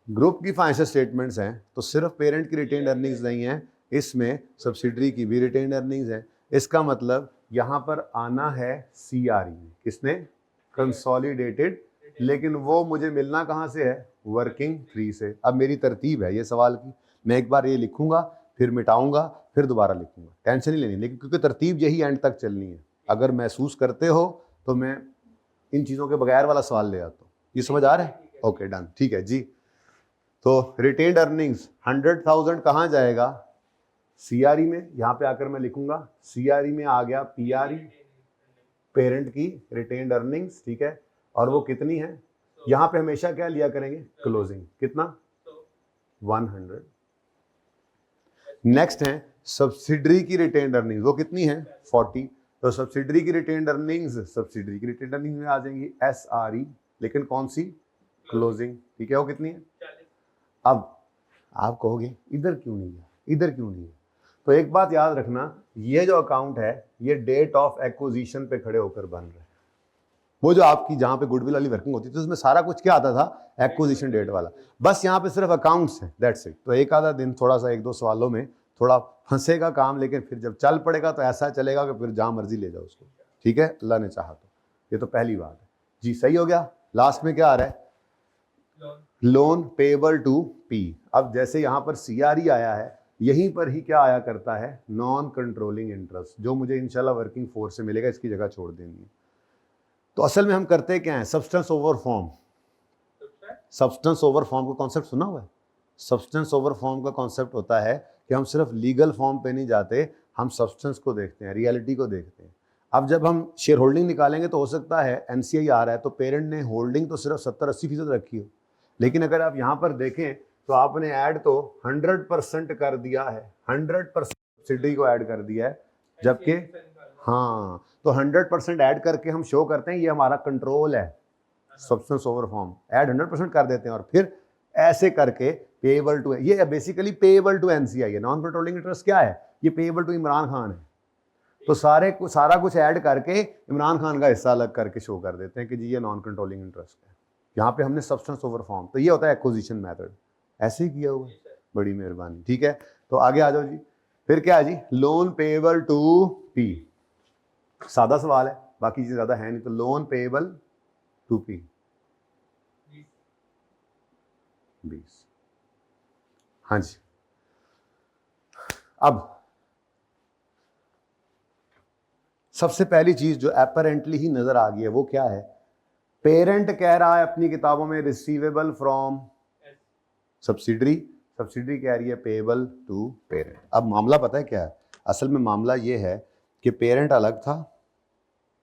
ग्रुप की फाइनेंशियल स्टेटमेंट्स हैं तो सिर्फ पेरेंट की रिटेन्ड अर्निंग्स नहीं है, इसमें सब्सिडरी की भी रिटेन्ड अर्निंग्स है, इसका मतलब यहाँ पर आना है सीआरई में, किसने, कंसोलिडेटेड, लेकिन वो मुझे मिलना कहाँ से है, वर्किंग फ्री से। अब मेरी तरतीब है ये सवाल की, मैं एक बार ये लिखूंगा फिर मिटाऊंगा फिर दोबारा लिखूंगा, टेंशन नहीं लेनी, लेकिन क्योंकि तरतीब यही एंड तक चलनी है, अगर महसूस करते हो तो मैं इन चीज़ों के बगैर वाला सवाल ले आता हूँ, ये समझ आ रहा है, ओके डन, ठीक है जी। तो रिटेन्ड अर्निंग्स 100,000 कहाँ जाएगा, सीआरई में, यहाँ पे आकर मैं लिखूंगा सीआरई में आ गया पीआरई, पेरेंट की रिटेन्ड अर्निंग्स, ठीक है, और वो कितनी है, यहाँ पे हमेशा क्या लिया करेंगे, क्लोजिंग, कितना 100। नेक्स्ट है सब्सिडरी की रिटेन्ड अर्निंग्स, वो कितनी है 40, तो सब्सिडरी की रिटेन्ड अर्निंग्स में आ जाएंगी एसआरई, लेकिन कौन सी, क्लोजिंग, ठीक है, वो कितनी है। अब आप कहोगे इधर क्यों नहीं है, तो एक बात याद रखना, ये जो अकाउंट है ये डेट ऑफ एक्विजिशन पे खड़े होकर बन रहे हैं। वो जो आपकी जहां पे गुडविल वाली वर्किंग होती थी उसमें सारा कुछ क्या आता था, एक्विजिशन डेट वाला। बस यहाँ पे सिर्फ अकाउंट्स है, दैट्स इट। तो एक आधा दिन थोड़ा सा 1-2 सवालों में थोड़ा फंसेगा काम, लेकिन फिर जब चल पड़ेगा तो ऐसा चलेगा कि फिर जहां मर्जी ले जाओ उसको। ठीक है, अल्लाह ने चाहा तो। ये तो पहली बात है जी, सही हो गया। लास्ट में क्या आ रहा है, लोन पेएबल टू पी। अब जैसे यहाँ पर CRE आया है, यहीं पर ही क्या आया करता है, नॉन कंट्रोलिंग इंटरेस्ट, जो मुझे इंशाल्लाह वर्किंग फोर्स से मिलेगा, इसकी जगह छोड़ देनी है। तो असल में हम करते क्या हैं, substance over form. Substance over form का कॉन्सेप्ट सुना हुआ है? सब्सटेंस ओवर फॉर्म का कॉन्सेप्ट होता है कि हम सिर्फ लीगल फॉर्म पे नहीं जाते, हम सब्सटेंस को देखते हैं, रियलिटी को देखते हैं। अब जब हम शेयर होल्डिंग निकालेंगे तो हो सकता है NCI आ रहा है तो पेरेंट ने होल्डिंग तो सिर्फ 70-80% रखी हो, लेकिन अगर आप यहाँ पर देखें तो आपने ऐड तो 100% कर दिया है, 100% सब्सिडी को ऐड कर दिया है, जबकि हाँ, तो 100% ऐड करके हम शो करते हैं ये हमारा कंट्रोल है। सब्सटेंस ओवर फॉर्म ऐड 100% कर देते हैं और फिर ऐसे करके पेएबल टू, ये बेसिकली पेएबल टू NCI है। नॉन कंट्रोलिंग इंटरेस्ट क्या है, ये पेएबल टू इमरान खान है। तो सारा कुछ ऐड करके इमरान खान का हिस्सा अलग करके शो कर देते हैं कि जी ये नॉन कंट्रोलिंग इंटरेस्ट है। यहाँ पे हमने सब्सटेंस ओवर फॉर्म, तो ये होता है एक्विजिशन मेथड, ऐसे ही किया हुआ। बड़ी मेहरबानी, ठीक है। तो आगे आ जाओ जी। फिर क्या है जी, लोन पेएबल टू पी। सादा सवाल है, बाकी चीज ज्यादा है नहीं। तो लोन पेएबल टू पी 20। हाँ जी। अब सबसे पहली चीज जो अपेरेंटली ही नजर आ गई है वो क्या है, पेरेंट कह रहा है अपनी किताबों में रिसीवेबल फ्रॉम सब्सिडरी, सब्सिडरी कह रही है पेएबल टू पेरेंट। अब मामला पता है क्या है, असल में मामला ये है कि पेरेंट अलग था,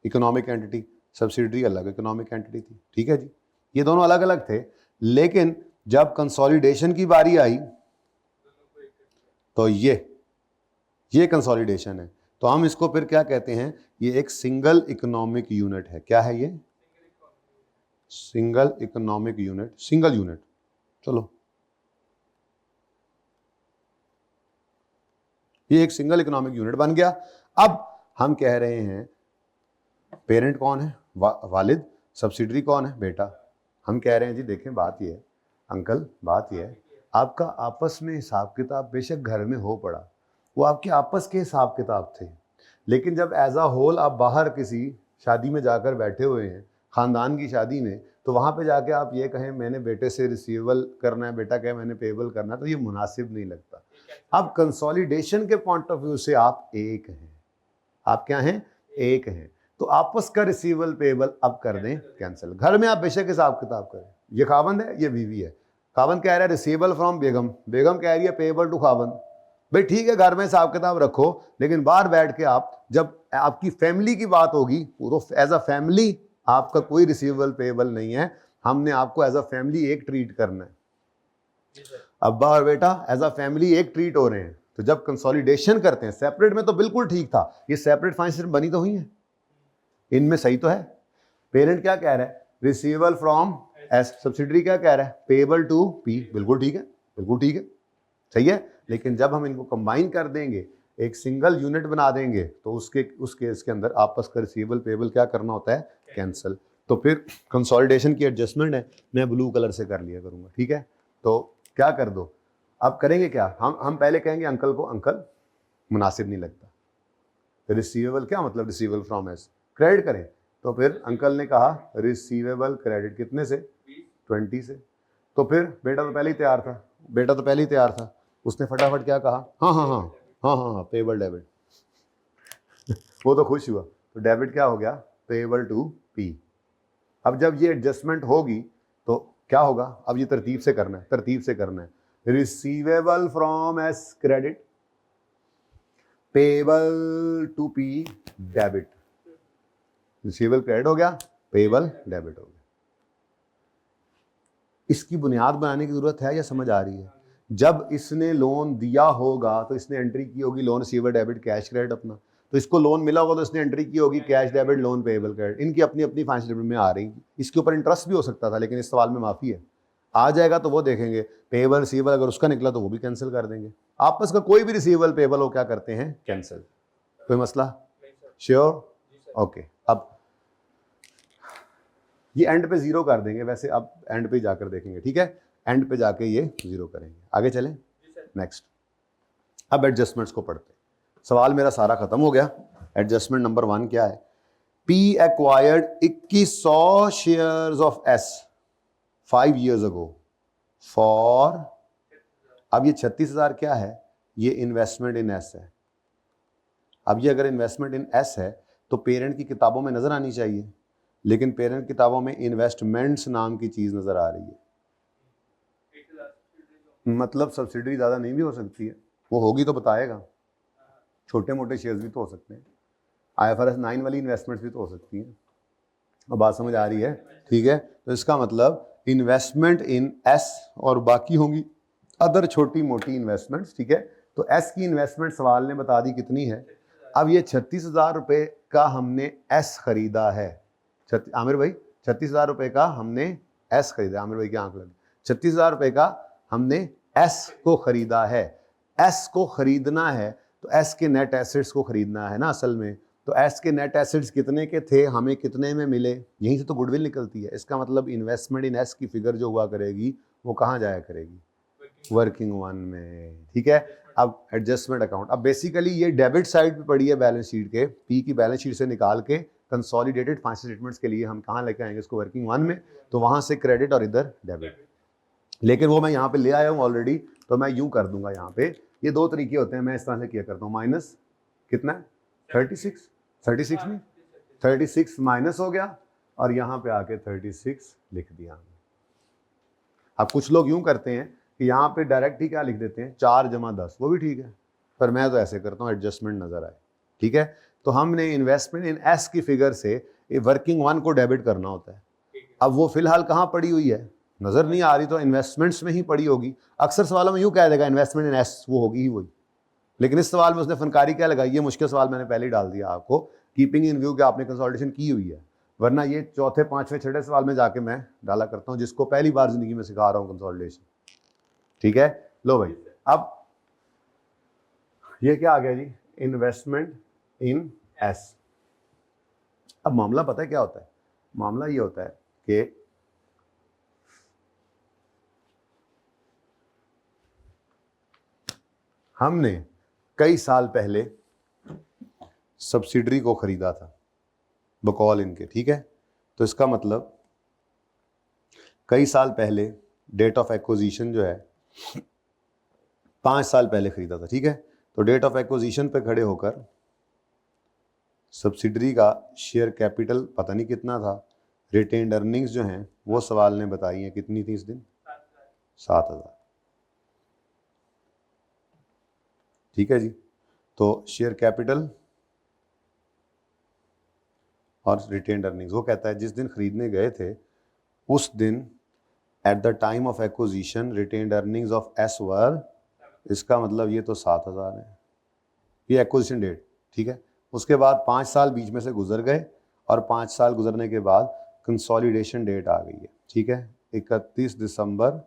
इकोनॉमिक एंटिटी, सब्सिडरी अलग इकोनॉमिक एंटिटी थी। ठीक है जी, ये दोनों अलग अलग थे, लेकिन जब कंसोलिडेशन की बारी आई तो ये कंसोलिडेशन है, तो हम इसको फिर क्या कहते हैं, ये एक सिंगल इकोनॉमिक यूनिट है। क्या है ये, single economic unit, single unit. चलो, ये एक सिंगल इकोनॉमिक यूनिट बन गया। अब हम कह रहे हैं पेरेंट कौन है, वालिद, सब्सिडरी कौन है, बेटा। हम कह रहे हैं जी देखें बात ये है अंकल, बात ये है आपका आपस में हिसाब किताब बेशक घर में हो पड़ा, वो आपके आपस के हिसाब किताब थे, लेकिन जब एज अ होल आप बाहर किसी शादी में जाकर बैठे हुए हैं, खानदान की शादी में, तो वहाँ पे जाके आप ये कहें मैंने बेटे से रिसीवेबल करना है, बेटा कहे मैंने पेएबल करना है, तो ये मुनासिब नहीं लगता। अब कंसोलिडेशन के पॉइंट ऑफ व्यू से आप एक हैं, आप क्या हैं, एक हैं, तो आपस का रिसीवेबल पेएबल अब कर दें कैंसिल। घर में आप बेशक हिसाब किताब करें, ये खावंद है, ये बीवी है, खावंद कह रहा है रिसीवेबल फ्रॉम बेगम, बेगम कह रही है पेएबल टू खावंद। भाई ठीक है, घर में हिसाब किताब रखो, लेकिन बाहर बैठ के आप जब आपकी फैमिली की बात होगी तो एज अ फैमिली आपका कोई रिसीवेबल पेएबल नहीं है, हमने आपको एज अ फैमिली एक ट्रीट करना है। अब्बा और बेटा एज अ फैमिली एक ट्रीट हो रहे हैं, तो जब कंसोलिडेशन करते हैं, सेपरेट में तो बिल्कुल ठीक था, ये सेपरेट फाइनेंस बनी तो हुई है, इनमें सही तो है। पेरेंट क्या कह रहा है, रिसीवेबल फ्रॉम एस, सब्सिडरी क्या कह रहा है, पेएबल टू पी, बिल्कुल ठीक है, बिल्कुल ठीक है, सही है। लेकिन जब हम इनको कंबाइन कर देंगे, एक सिंगल यूनिट बना देंगे, तो उस केस के अंदर आपस का रिसीवेबल पेएबल क्या करना होता है, कैंसिल। तो फिर कंसोलिडेशन की एडजस्टमेंट है, मैं ब्लू कलर से कर लिया करूंगा, ठीक है। तो क्या कर दो, अब करेंगे क्या, हम पहले कहेंगे अंकल को, अंकल मुनासिब नहीं लगता, रिसीवेबल क्या मतलब, रिसीवेबल फ्रॉम एस, क्रेडिट करें। तो फिर अंकल ने कहा रिसीवेबल क्रेडिट कितने से, 20 से। तो फिर बेटा तो पहले ही तैयार था, बेटा तो पहले ही तैयार था, उसने फटाफट क्या कहा, हाँ हाँ हाँ हाँ हाँ हाँ पेएबल डेबिट वो तो खुश हुआ, तो डेबिट क्या हो गया, पेएबल टू पी। अब जब ये एडजस्टमेंट होगी तो क्या होगा, अब ये तरतीब से करना है, तरतीब से करना है, receivable from S credit, payable to P debit, receivable credit हो गया, पेएबल डेबिट हो गया। इसकी बुनियाद बनाने की जरूरत है या समझ आ रही है? जब इसने लोन दिया होगा तो इसने एंट्री की होगी loan receivable debit cash credit अपना, तो इसको लोन मिला होगा तो इसने एंट्री की होगी cash debit loan payable credit, इनकी अपनी अपनी फाइनेंशियल स्टेटमेंट में आ रही। इसके ऊपर इंटरेस्ट भी हो सकता था, लेकिन इस सवाल में माफी है, आ जाएगा तो वो देखेंगे, पेबल रिसीवेबल अगर उसका निकला तो वो भी कैंसिल कर देंगे। आपस का कोई भी रिसीवेबल पेबल हो क्या करते हैं, कैंसिल। कोई मसला? श्योर? ओके। अब ये एंड पे जीरो कर देंगे, वैसे अब एंड पे जाकर देखेंगे, ठीक है, एंड पे जाके ये जीरो करेंगे। आगे चलें, नेक्स्ट। अब एडजस्टमेंट्स को पढ़ते हैं। सवाल मेरा सारा खत्म हो गया। एडजस्टमेंट नंबर 1 क्या है? P acquired 2100 shares of S 5 years ago for, अब ये 36,000 क्या है? ये इन्वेस्टमेंट इन S है। अब ये अगर इन्वेस्टमेंट इन S है तो पेरेंट की किताबों में नजर आनी चाहिए, लेकिन पेरेंट किताबों में इन्वेस्टमेंट्स नाम की चीज नजर आ रही है। मतलब सब्सिडी ज्यादा नहीं भी हो सकती है, वो होगी तो बताएगा। छोटे मोटे शेयर्स भी तो हो सकते हैं, IFRS 9 वाली इन्वेस्टमेंट्स भी तो हो सकती हैं। अब बात समझ आ रही है? ठीक है, तो इसका मतलब इन्वेस्टमेंट इन S और बाकी होंगी अदर छोटी मोटी इन्वेस्टमेंट्स, ठीक है। तो S की इन्वेस्टमेंट सवाल ने बता दी कितनी है। अब ये 36,000 रुपये का हमने S खरीदा है। आमिर भाई 36,000 रुपये का हमने S खरीदा, आमिर भाई की आंख लगी। 36,000 रुपये का हमने S को खरीदा है। S को खरीदना है तो S के नेट एसेट्स को खरीदना है ना असल में। तो S के नेट एसेट्स कितने के थे, हमें कितने में मिले, यहीं से तो गुडविल निकलती है। इसका मतलब इन्वेस्टमेंट इन S की फिगर जो हुआ करेगी वो कहाँ जाया करेगी, वर्किंग वन में, ठीक है। अब एडजस्टमेंट अकाउंट, अब बेसिकली ये डेबिट साइड पे पड़ी है बैलेंस शीट के, पी की बैलेंस शीट से निकाल के कंसोलिडेटेड फाइनेंशियल स्टेटमेंट्स के लिए हम कहाँ लेके आएंगे इसको, वर्किंग वन में। तो वहां से क्रेडिट और इधर डेबिट, लेकिन वो मैं यहाँ पे ले आया हूँ ऑलरेडी, तो मैं यूं कर दूंगा यहाँ पे। ये दो तरीके होते हैं, मैं इस तरह से किया करता हूँ, माइनस कितना है 36 में 36 माइनस हो गया और यहाँ पे आके 36 लिख दिया हमने। अब कुछ लोग यूं करते हैं कि यहाँ पे डायरेक्ट ही क्या लिख देते हैं 4 + 10, वो भी ठीक है, पर मैं तो ऐसे करता हूँ एडजस्टमेंट नजर आए, ठीक है। तो हमने इन्वेस्टमेंट इन S की फिगर से वर्किंग वन को डेबिट करना होता है। अब वो फिलहाल कहाँ पड़ी हुई है, नजर नहीं आ रही, तो इन्वेस्टमेंट्स में ही पड़ी होगी। अक्सर सवालों में यूं कह देगा इन्वेस्टमेंट इन S, वो होगी ही वही, लेकिन इस सवाल में उसने फनकारी क्या लगाई, ये मुश्किल सवाल मैंने पहले ही डाल दिया आपको, कीपिंग इन व्यू कि आपने कंसोलिडेशन की हुई है, वरना ये चौथे पांचवें छठे सवाल में जाके मैं डाला करता हूँ, जिसको पहली बार जिंदगी में सिखा रहा हूँ कंसोलिडेशन, ठीक है। लो भाई, अब ये क्या आ गया जी, इन्वेस्टमेंट इन S। अब मामला पता है क्या होता है, मामला ये होता है कि हमने कई साल पहले सब्सिडरी को खरीदा था बकौल इनके, ठीक है। तो इसका मतलब कई साल पहले, डेट ऑफ एक्विजिशन जो है 5 साल पहले खरीदा था, ठीक है। तो डेट ऑफ एक्विजिशन पे खड़े होकर सब्सिडरी का शेयर कैपिटल पता नहीं कितना था, रिटेन्ड अर्निंग्स जो हैं वो सवाल ने बताई हैं कितनी थी इस दिन, 7,000, ठीक है जी। तो शेयर कैपिटल और रिटेन्ड अर्निंग्स, वो कहता है जिस दिन खरीदने गए थे उस दिन at the time of acquisition retained earnings of S वर, इसका मतलब ये तो 7,000 है, ये एक्विजिशन डेट, ठीक है। उसके बाद 5 साल बीच में से गुजर गए और 5 साल गुजरने के बाद कंसोलिडेशन डेट आ गई है, ठीक है, 31 दिसंबर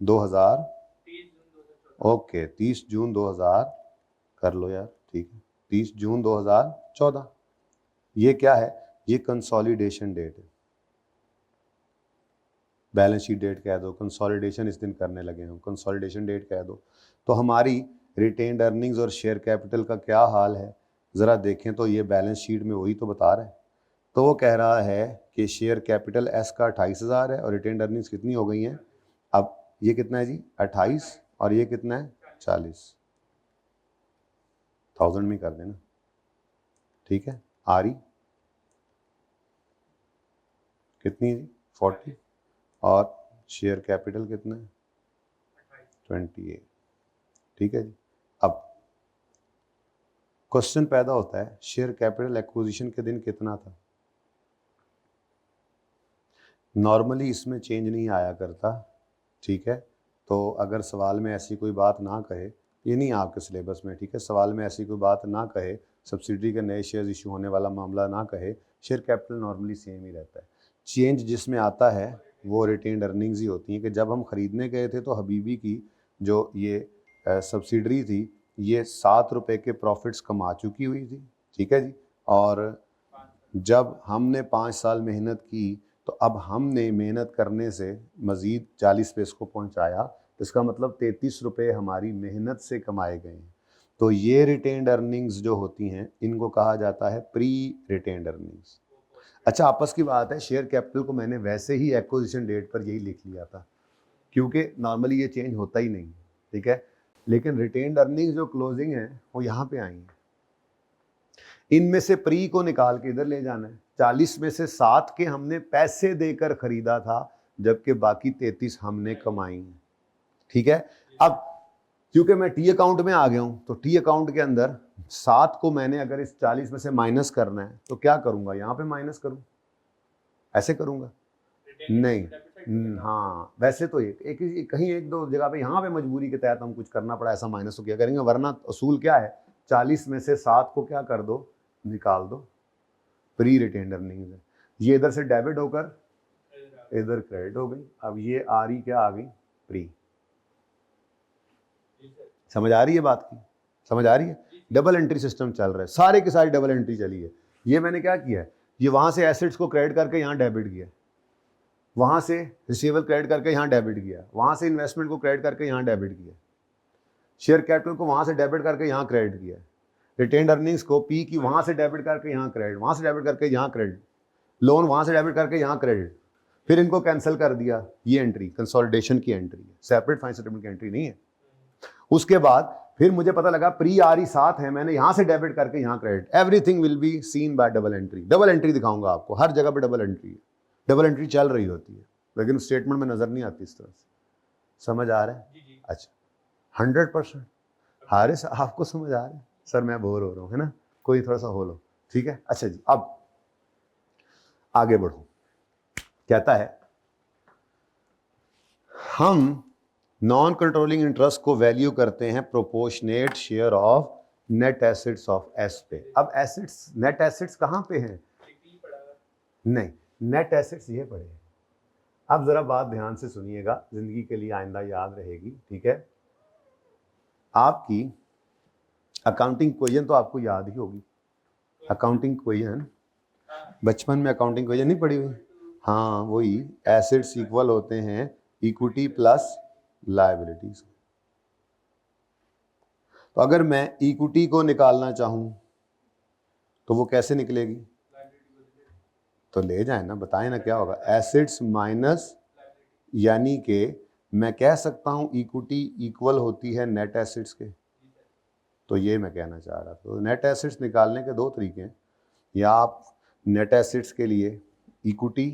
2000, ओके 30 जून 2000 कर लो यार, ठीक है, 30 जून 2014। ये क्या है, ये कंसोलिडेशन डेट है, बैलेंस शीट डेट कह दो, कंसोलिडेशन इस दिन करने लगे हम, कंसोलिडेशन डेट कह दो। तो हमारी रिटेन्ड अर्निंग्स और शेयर कैपिटल का क्या हाल है ज़रा देखें, तो ये बैलेंस शीट में वही तो बता रहा है। तो वो कह रहा है कि शेयर कैपिटल S का 28,000 है और रिटेन्ड अर्निंग्स कितनी हो गई हैं, अब ये कितना है जी 28 और ये कितना है 40, 1000 में कर देना, ठीक है। आ रही कितनी है जी 40 और शेयर कैपिटल कितना है 28, ठीक है जी। अब क्वेश्चन पैदा होता है शेयर कैपिटल एक्विजिशन के दिन कितना था। नॉर्मली इसमें चेंज नहीं आया करता, ठीक है। तो अगर सवाल में ऐसी कोई बात ना कहे, ये नहीं आपके सिलेबस में, ठीक है, सवाल में ऐसी कोई बात ना कहे, सब्सिडी के नए शेयर्स इशू होने वाला मामला ना कहे, शेयर कैपिटल नॉर्मली सेम ही रहता है। चेंज जिसमें आता है वो रिटेन्ड अर्निंग्स ही होती हैं कि जब हम ख़रीदने गए थे तो हबीबी की जो ये सब्सिडरी थी ये 7 रुपये के प्रॉफिट्स कमा चुकी हुई थी, ठीक है जी। और जब हमने 5 साल मेहनत की तो अब हमने मेहनत करने से मज़ीद 40 पे इसको पहुंचाया, तो इसका मतलब 33 रुपये हमारी मेहनत से कमाए गए हैं। तो ये रिटेन्ड अर्निंग्स जो होती हैं इनको कहा जाता है प्री रिटेन्ड अर्निंग्स। अच्छा, आपस की बात है, शेयर कैपिटल को मैंने वैसे ही एक्विजिशन डेट पर यही लिख लिया था क्योंकि नॉर्मली ये चेंज होता ही नहीं, ठीक है। लेकिन रिटेन्ड अर्निंग्स जो क्लोजिंग है वो यहाँ पे आई है। इनमें से प्री को निकाल के इधर ले जाना है। 40 में से 7 के हमने पैसे देकर खरीदा था जबकि बाकी 33 हमने कमाई हैं, ठीक है। अब क्योंकि मैं टी अकाउंट में आ गया हूं तो टी अकाउंट के अंदर 7 को मैंने अगर इस 40 में से माइनस करना है तो क्या करूंगा, यहां पे माइनस करूं, ऐसे करूंगा नहीं। हाँ, वैसे तो कहीं एक दो जगह पे यहाँ पे मजबूरी के तहत हम कुछ करना पड़ा, ऐसा माइनस तो क्या करेंगे, वरना असूल क्या है, 40 में से 7 को क्या कर दो, निकाल दो, प्री रिटेन्ड अर्निंग्स है। ये इधर से डेबिट होकर इधर क्रेडिट हो गई। अब ये आ रही क्या आ गई, प्री। समझ आ रही है बात की, समझ आ रही है। डबल एंट्री सिस्टम चल रहा है, सारे के सारे डबल एंट्री चली है। ये मैंने क्या किया है, ये वहां से एसेट्स को क्रेडिट करके यहाँ डेबिट किया, वहां से रिसीवेबल क्रेडिट करके यहाँ डेबिट किया, वहां से इन्वेस्टमेंट को क्रेडिट करके यहाँ डेबिट किया, शेयर कैपिटल को वहां से डेबिट करके यहाँ क्रेडिट किया, रिटेन्ड अर्निंग्स को पी की वहां से डेबिट करके यहाँ क्रेडिट, वहां से डेबिट करके यहाँ क्रेडिट, लोन वहां से डेबिट करके यहाँ क्रेडिट, फिर इनको कैंसिल कर दिया। ये एंट्री कंसोलिडेशन की एंट्री है, सेपरेट फाइनेंशियल स्टेटमेंट की एंट्री नहीं है। उसके बाद फिर मुझे पता लगा प्री आ रही 7 है, मैंने यहां से डेबिट करके यहाँ credit, everything will be seen bye double entry. Double entry दिखाऊंगा आपको, हर जगह पे डबल एंट्री है, डबल एंट्री चल रही होती है लेकिन स्टेटमेंट में नजर नहीं आती इस तरह से। समझ आ रहा है? अच्छा, 100%। हारिस आपको समझ आ रहा है? सर मैं बोर हो रहा हूँ, है ना, कोई थोड़ा सा हो लो, ठीक है। अच्छा जी, अब आगे बढ़ो। कहता है हम नॉन कंट्रोलिंग इंटरेस्ट को वैल्यू करते हैं proportionate share of net assets of S पे। अब एसेट्स, नेट एसेट्स कहाँ पे हैं? नहीं, नेट एसेट्स ये पड़े हैं। अब जरा बात ध्यान से सुनिएगा, जिंदगी के लिए आइंदा याद रहेगी, ठीक है। आपकी अकाउंटिंग इक्वेशन तो आपको याद ही होगी, अकाउंटिंग इक्वेशन बचपन में अकाउंटिंग इक्वेशन नहीं पढ़ी हुई? हाँ, वही एसेट्स इक्वल होते हैं इक्विटी प्लस लायबिलिटीज। तो अगर मैं इक्विटी को निकालना चाहूं तो वो कैसे निकलेगी? तो ले जाए ना, बताएं ना क्या होगा, एसेट्स माइनस, यानी कि मैं कह सकता हूं इक्विटी इक्वल होती है नेट एसेट्स के। तो ये मैं कहना चाह रहा था। तो नेट एसेट्स निकालने के 2 तरीके हैं, या आप नेट एसेट्स के लिए इक्विटी,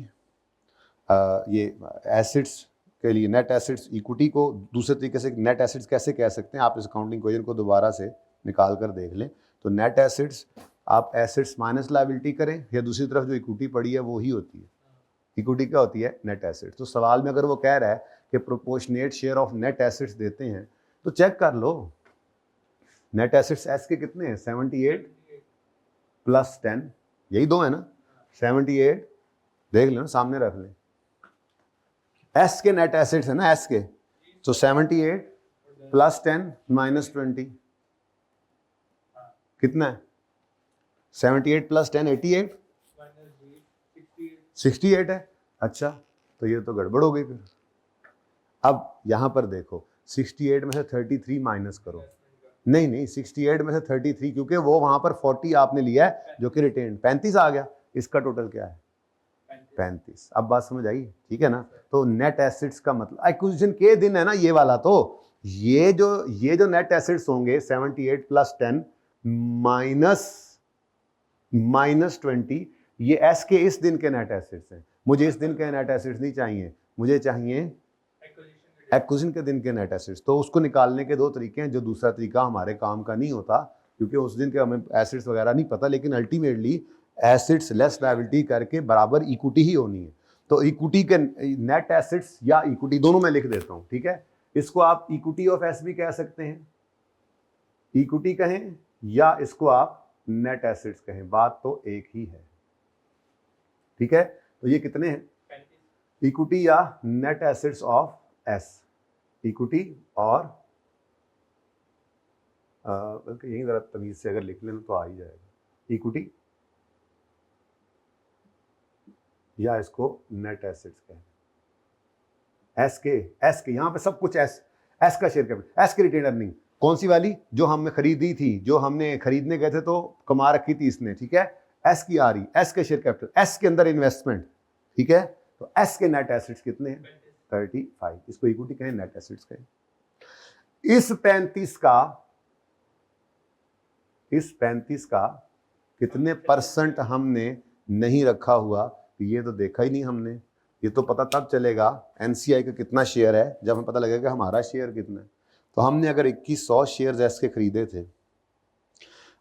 ये एसेट्स के लिए नेट एसेट्स इक्विटी को दूसरे तरीके से नेट एसेट्स कैसे कह सकते हैं, आप इस अकाउंटिंग इक्वेशन को दोबारा से निकाल कर देख लें। तो नेट एसेट्स आप एसेट्स माइनस लायबिलिटी करें, या दूसरी तरफ जो इक्विटी पड़ी है वो ही होती है, इक्विटी क्या होती है? Net assets. तो सवाल में अगर वो कह रहा है कि proportionate share of net assets देते हैं तो चेक कर लो, नेट एसेट्स एस के कितने हैं? 78 प्लस 10, यही 2 है ना, 78 देख लो, सामने रख लें, एस के नेट एसेट्स है ना, एस के, तो 78 प्लस 10 माइनस 20 कितना है? 78 प्लस 10 88, 68 है। अच्छा, तो ये तो गड़बड़ हो गई फिर। अब यहां पर देखो, 68 में से 33 माइनस करो, नहीं 68 में से 33, क्योंकि वो वहां पर 40 आपने लिया है जो कि रिटेन, 35 आ गया। इसका टोटल क्या है? 35। अब बात समझ आई, ठीक है ना। तो नेट एसेट्स का मतलब एक्विजिशन के दिन है ना ये वाला, तो ये जो नेट एसेट्स होंगे 78 प्लस 10 माइनस 20, ये एस के इस दिन के नेट एसेट्स हैं। मुझे इस दिन के नेट एसेट्स नहीं चाहिए, मुझे चाहिए एक्विजिशन के दिन के नेट एसेट्स। तो उसको निकालने के 2 तरीके हैं, जो दूसरा तरीका हमारे काम का नहीं होता क्योंकि उस दिन के हमें एसेट्स वगैरह नहीं पता, लेकिन अल्टीमेटली एसेट्स लेस लायबिलिटी करके बराबर इक्विटी ही होनी है। तो इक्विटी के नेट एसेट्स या इक्विटी दोनों में लिख देता हूं, ठीक है। इसको आप इक्विटी ऑफ एस भी कह सकते हैं, इक्विटी कहें, या इसको आप नेट एसेट्स कहें, बात तो एक ही है, ठीक है। तो ये कितने हैं? इक्विटी या net assets of S, equity और बल्कि यही जरा तमीज से अगर लिख लेना तो आ ही जाएगा, इक्विटी या इसको नेट एसेट्स कहें, एस के यहाँ पे सब कुछ एस का शेयर कैपिटल, एस की रिटेन अर्निंग कौन सी वाली, जो हमने खरीदी थी, जो हमने खरीदने गए थे तो कमा रखी थी इसने, ठीक है, एस की आ रही, एस के शेयर कैपिटल, एस के अंदर इन्वेस्टमेंट, ठीक है, तो एस के नेट एसेट्स कितने हैं 35, इसको इक्विटी कहें, नेट एसेट्स कहें। इस 35 का कितने परसेंट हमने नहीं रखा हुआ, ये तो देखा ही नहीं हमने, ये तो पता तब चलेगा एनसीआई का कितना शेयर है जब हमें पता लगेगा हमारा शेयर कितना है। तो हमने अगर 2100 शेयर एस के खरीदे थे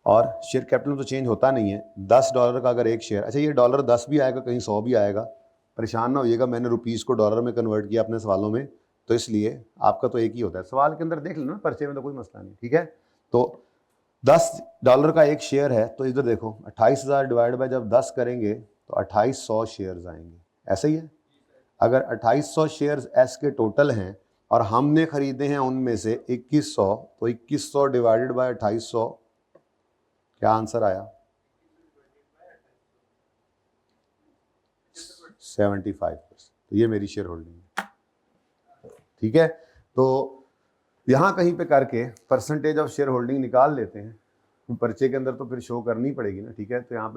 और शेयर कैपिटल तो चेंज होता नहीं है, $10 का अगर एक शेयर, अच्छा ये डॉलर 10 भी आएगा कहीं 100 भी आएगा, परेशान ना होइएगा, मैंने रुपीज़ को डॉलर में कन्वर्ट किया अपने सवालों में, तो इसलिए आपका तो एक ही होता है, सवाल के अंदर देख लेना, पर्चे में तो कोई मसला नहीं, ठीक है। तो $10 का एक शेयर है, तो इधर देखो 28,000 डिवाइड बाय जब 10 करेंगे तो 2800 शेयर्स आएंगे, ऐसा ही है। अगर 2800 शेयर्स एस के टोटल हैं और हमने खरीदे हैं उनमें से 2100, तो 2100 डिवाइडेड बाय 2800, क्या आंसर आया 75%, तो ये मेरी शेयर होल्डिंग है, ठीक है। तो यहां कहीं पे करके परसेंटेज ऑफ शेयर होल्डिंग निकाल लेते हैं, पर्चे के अंदर तो फिर शो करनी पड़ेगी ना, ठीक है। तो यहाँ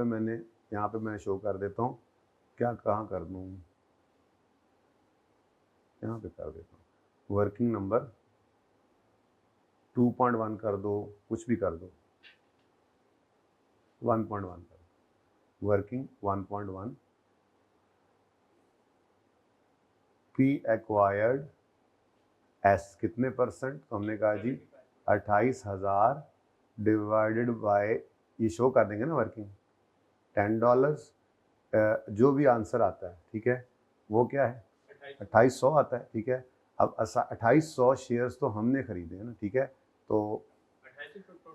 पे मैं शो कर देता हूँ, क्या कहाँ कर दूँ, यहाँ पे कर देता हूँ, वर्किंग नंबर 2.1 कर दो, कुछ भी कर दो, 1.1 कर दो, वर्किंग 1.1, पी एक्वायर्ड एस कितने परसेंट, तो हमने कहा जी 28,000 डिवाइडेड बाय, ये शो कर देंगे ना वर्किंग, $10, जो भी आंसर आता है, ठीक है, वो क्या है 2800 आता है, ठीक है। अब 2800 शेयर्स तो हमने खरीदे हैं ना, ठीक है, तो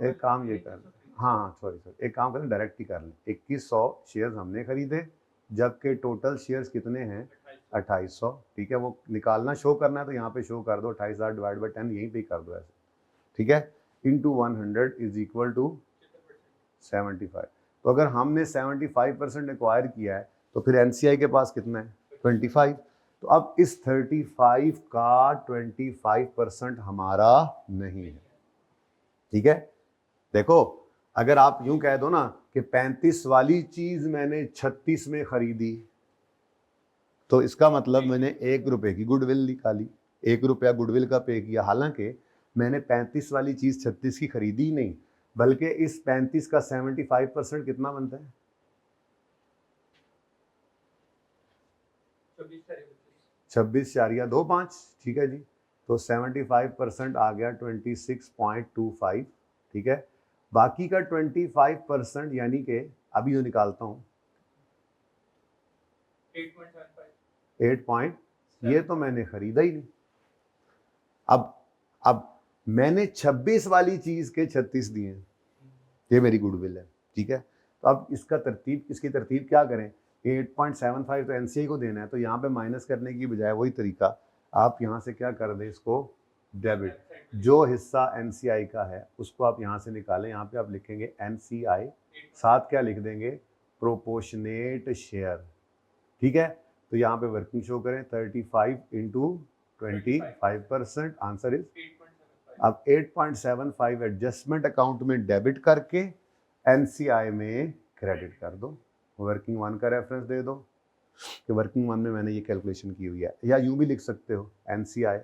एक काम ये कर, हाँ सॉरी, एक काम करें डायरेक्ट ही कर लें, 2100 शेयर्स हमने खरीदे, जबकि टोटल शेयर्स कितने हैं 2800, ठीक है, वो निकालना शो करना है तो यहाँ पे शो कर दो, 28,000 डिवाइड बाई 10 यहीं पे कर दो ऐसे, ठीक है, इंटू 100 इज इक्वल टू 75। तो अगर हमने 75% एक्वायर किया है तो फिर एनसीआई के पास कितना है 25, तो अब इस 35 का 25% हमारा नहीं है, ठीक है। देखो अगर आप यूं कह दो ना कि 35 वाली चीज मैंने 36 में खरीदी, तो इसका मतलब मैंने ₹1 की गुडविल निकाली, ₹1 गुडविल का पे किया, हालांकि मैंने 35 वाली चीज 36 की खरीदी ही नहीं, बल्कि इस 35 का 75% कितना बनता है 26.25, ठीक है जी, तो 75% आ गया 26.25, ठीक है। बाकी का 25% यानी कि अभी जो निकालता हूं 8 ये तो मैंने खरीदा ही नहीं। अब मैंने 26 वाली चीज के 36 दिए हैं, ये मेरी गुडविल है, ठीक है। तो अब इसकी तरतीब क्या करें, 8.75 तो एनसीआई को देना है, तो यहाँ पे माइनस करने की बजाय वही तरीका, आप यहाँ से क्या कर दें, इसको डेबिट, जो हिस्सा एनसीआई का है उसको आप यहाँ से निकालें, यहाँ पे आप लिखेंगे एनसीआई, साथ क्या लिख देंगे प्रोपोर्शनेट शेयर, ठीक है। तो यहाँ पे वर्किंग शो करें 35 इंटू 25%, आंसर इज, अब 8.75 एडजस्टमेंट अकाउंट में डेबिट करके एनसीआई में क्रेडिट कर दो, वर्किंग 1 का रेफरेंस दे दो कि वर्किंग 1 में मैंने ये कैलकुलेशन की हुई है, या यूं भी लिख सकते हो एनसीआई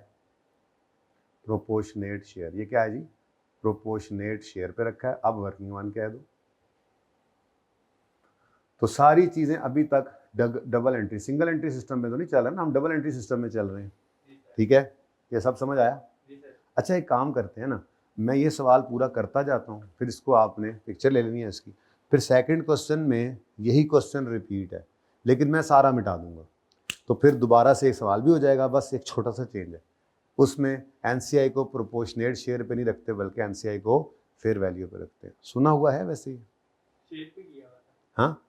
प्रोपोर्शनेट शेयर, ये क्या है जी प्रोपोर्शनेट शेयर पे रखा है, अब वर्किंग 1 कह दो। तो सारी चीजें अभी तक double entry, single entry system में तो नहीं चल रहा ना, हम डबल एंट्री सिस्टम में चल रहे हैं, ठीक है, ये सब समझ आया। अच्छा एक काम करते हैं ना, मैं ये सवाल पूरा करता जाता हूँ, फिर इसको आपने पिक्चर ले लेनी है इसकी, फिर सेकंड क्वेश्चन में यही क्वेश्चन रिपीट है, लेकिन मैं सारा मिटा दूंगा, तो फिर दोबारा से एक सवाल भी हो जाएगा, बस एक छोटा सा चेंज है, उसमें एनसीआई को प्रोपोर्शनेट शेयर पे नहीं रखते बल्कि एनसीआई को फेयर वैल्यू पे रखते हैं, सुना हुआ है वैसे ही, हाँ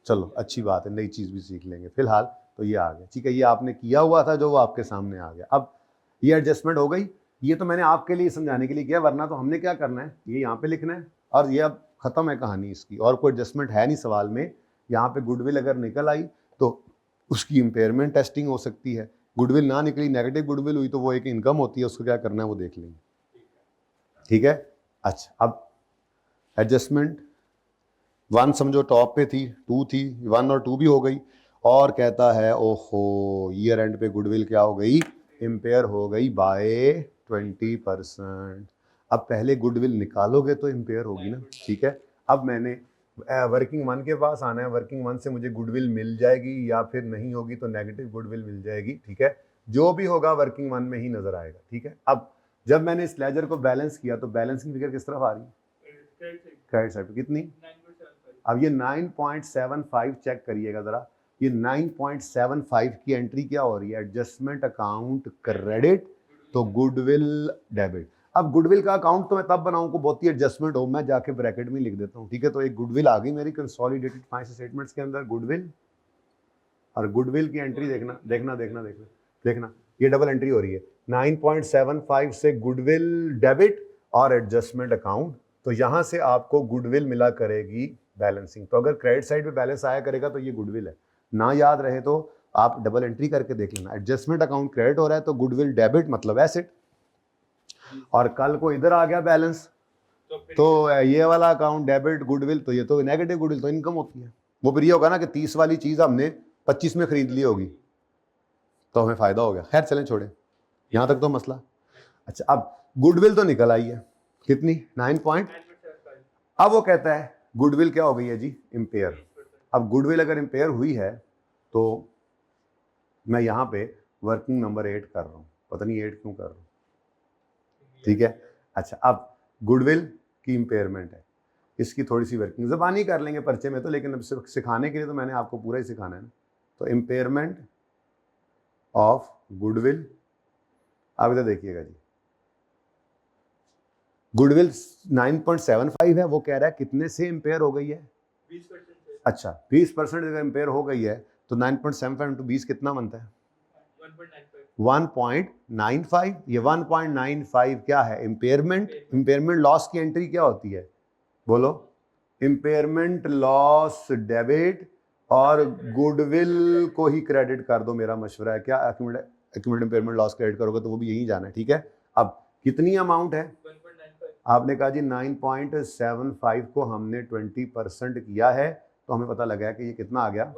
चलो अच्छी बात है, नई चीज़ भी सीख लेंगे। फिलहाल तो ये आ गया, ठीक है। ये आपने किया हुआ था जो वो आपके सामने आ गया। अब ये एडजस्टमेंट हो गई, ये तो मैंने आपके लिए समझाने के लिए किया, वरना तो हमने क्या करना है, ये यहाँ पे लिखना है और ये अब खत्म है कहानी इसकी, और कोई एडजस्टमेंट है नहीं सवाल में। यहाँ पे गुडविल अगर निकल आई तो उसकी इम्पेयरमेंट टेस्टिंग हो सकती है, गुडविल ना निकली, नेगेटिव गुडविल हुई तो वो एक इनकम होती है, उसको क्या करना है वो देख लेंगे, ठीक है। अच्छा, अब एडजस्टमेंट 1 समझो टॉप पे थी, 2 थी, 1 और 2 भी हो गई, और कहता है ओहो ईयर एंड पे गुडविल क्या हो गई, इम्पेयर हो गई बाय 20%। अब पहले गुडविल निकालोगे तो इम्पेयर होगी ना, ठीक है। अब मैंने वर्किंग 1 के पास आना है, वर्किंग 1 से मुझे गुडविल मिल जाएगी या फिर नहीं होगी तो नेगेटिव गुडविल मिल जाएगी, ठीक है। जो भी होगा वर्किंग 1 में ही नजर आएगा, ठीक है। अब जब मैंने इस लेजर को बैलेंस किया तो बैलेंस की फिगर किस तरफ आ रही है, क्रेडिट साइड पे, कितनी, अब ये 9.75 चेक करिएगा जरा, ये 9.75 की एंट्री क्या हो रही है, एडजस्टमेंट अकाउंट क्रेडिट, तो गुडविल डेबिट। अब गुडविल का अकाउंट तो मैं तब बनाऊं को बहुत ही एडजस्टमेंट हो, मैं जाके ब्रैकेट में लिख देता हूं, ठीक है। तो एक गुडविल आ गई मेरी कंसोलिडेटेड फाइनेंशियल स्टेटमेंट्स के अंदर, गुडविल, और गुडविल की एंट्री देखना देखना देखना देखना देखना, ये डबल एंट्री हो रही है 9.75 से गुडविल डेबिट और एडजस्टमेंट अकाउंट, तो यहां से आपको गुडविल मिला करेगी बैलेंसिंग। तो अगर क्रेडिट साइड पे बैलेंस आया करेगा तो ये गुडविल है, ना याद रहे तो आप डबल एंट्री करके देख लेना, एडजस्टमेंट अकाउंट क्रेडिट हो रहा है तो गुडविल डेबिट मतलब एसेट, और कल को इधर आ गया बैलेंस तो ये वाला अकाउंट डेबिट गुडविल, तो ये तो नेगेटिव गुडविल, तो इनकम होती है। वो फिर ये होगा ना कि 30 वाली चीज हमने 25 में खरीद ली होगी तो हमें फायदा हो गया। खैर चलें छोड़े, यहां तक तो मसला। अच्छा, अब गुडविल तो निकल आई है कितनी, 9 अब वो कहता है गुडविल क्या हो गई है जी, इम्पेयर। अब गुडविल अगर इम्पेयर हुई है तो मैं यहाँ पे वर्किंग नंबर 8 कर रहा हूँ, पता नहीं 8 क्यों कर रहा हूँ, ठीक है। अच्छा, अब गुडविल की इम्पेयरमेंट है, इसकी थोड़ी सी वर्किंग ज़बानी कर लेंगे पर्चे में तो, लेकिन अब सिखाने के लिए तो मैंने आपको पूरा ही सिखाना है ना। तो इम्पेयरमेंट ऑफ गुडविल, अब इधर देखिएगा जी, गुडविल 9.75 है, वो कह रहा है कितने से इम्पेयर हो गई है, 20%। अच्छा, 20% अगर इम्पेयर हो गई है तो 9.75 इंटू 20 कितना बनता है, 1.95। ये 1.95 क्या है, इम्पेयरमेंट। इम्पेयरमेंट लॉस की एंट्री क्या होती है, बोलो, इम्पेयरमेंट लॉस डेबिट, और गुडविल को ही क्रेडिट कर दो, मेरा मशवरा है। क्या एक्यूमुलेटेड इम्पेयरमेंट लॉस क्रेडिट करोगे तो वो भी यही जाना है, ठीक है। अब कितनी अमाउंट है, आपने कहा जी 9.75 को हमने 20% किया है तो हमें पता लगा कि ये कितना आ गया,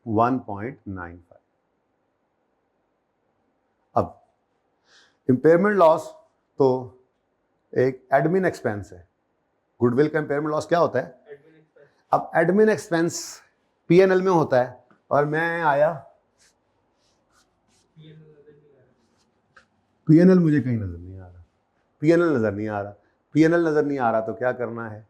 1.95। अब इम्पेयरमेंट लॉस तो एक एडमिन एक्सपेंस है, गुडविल का इम्पेयरमेंट लॉस क्या होता है, अब एडमिन एक्सपेंस पीएनएल में होता है, और मैं आया पीएनएल मुझे कहीं नजर नहीं आ रहा, पीएनएल नजर नहीं आ रहा, पीएनएल नजर नहीं आ रहा तो क्या करना है,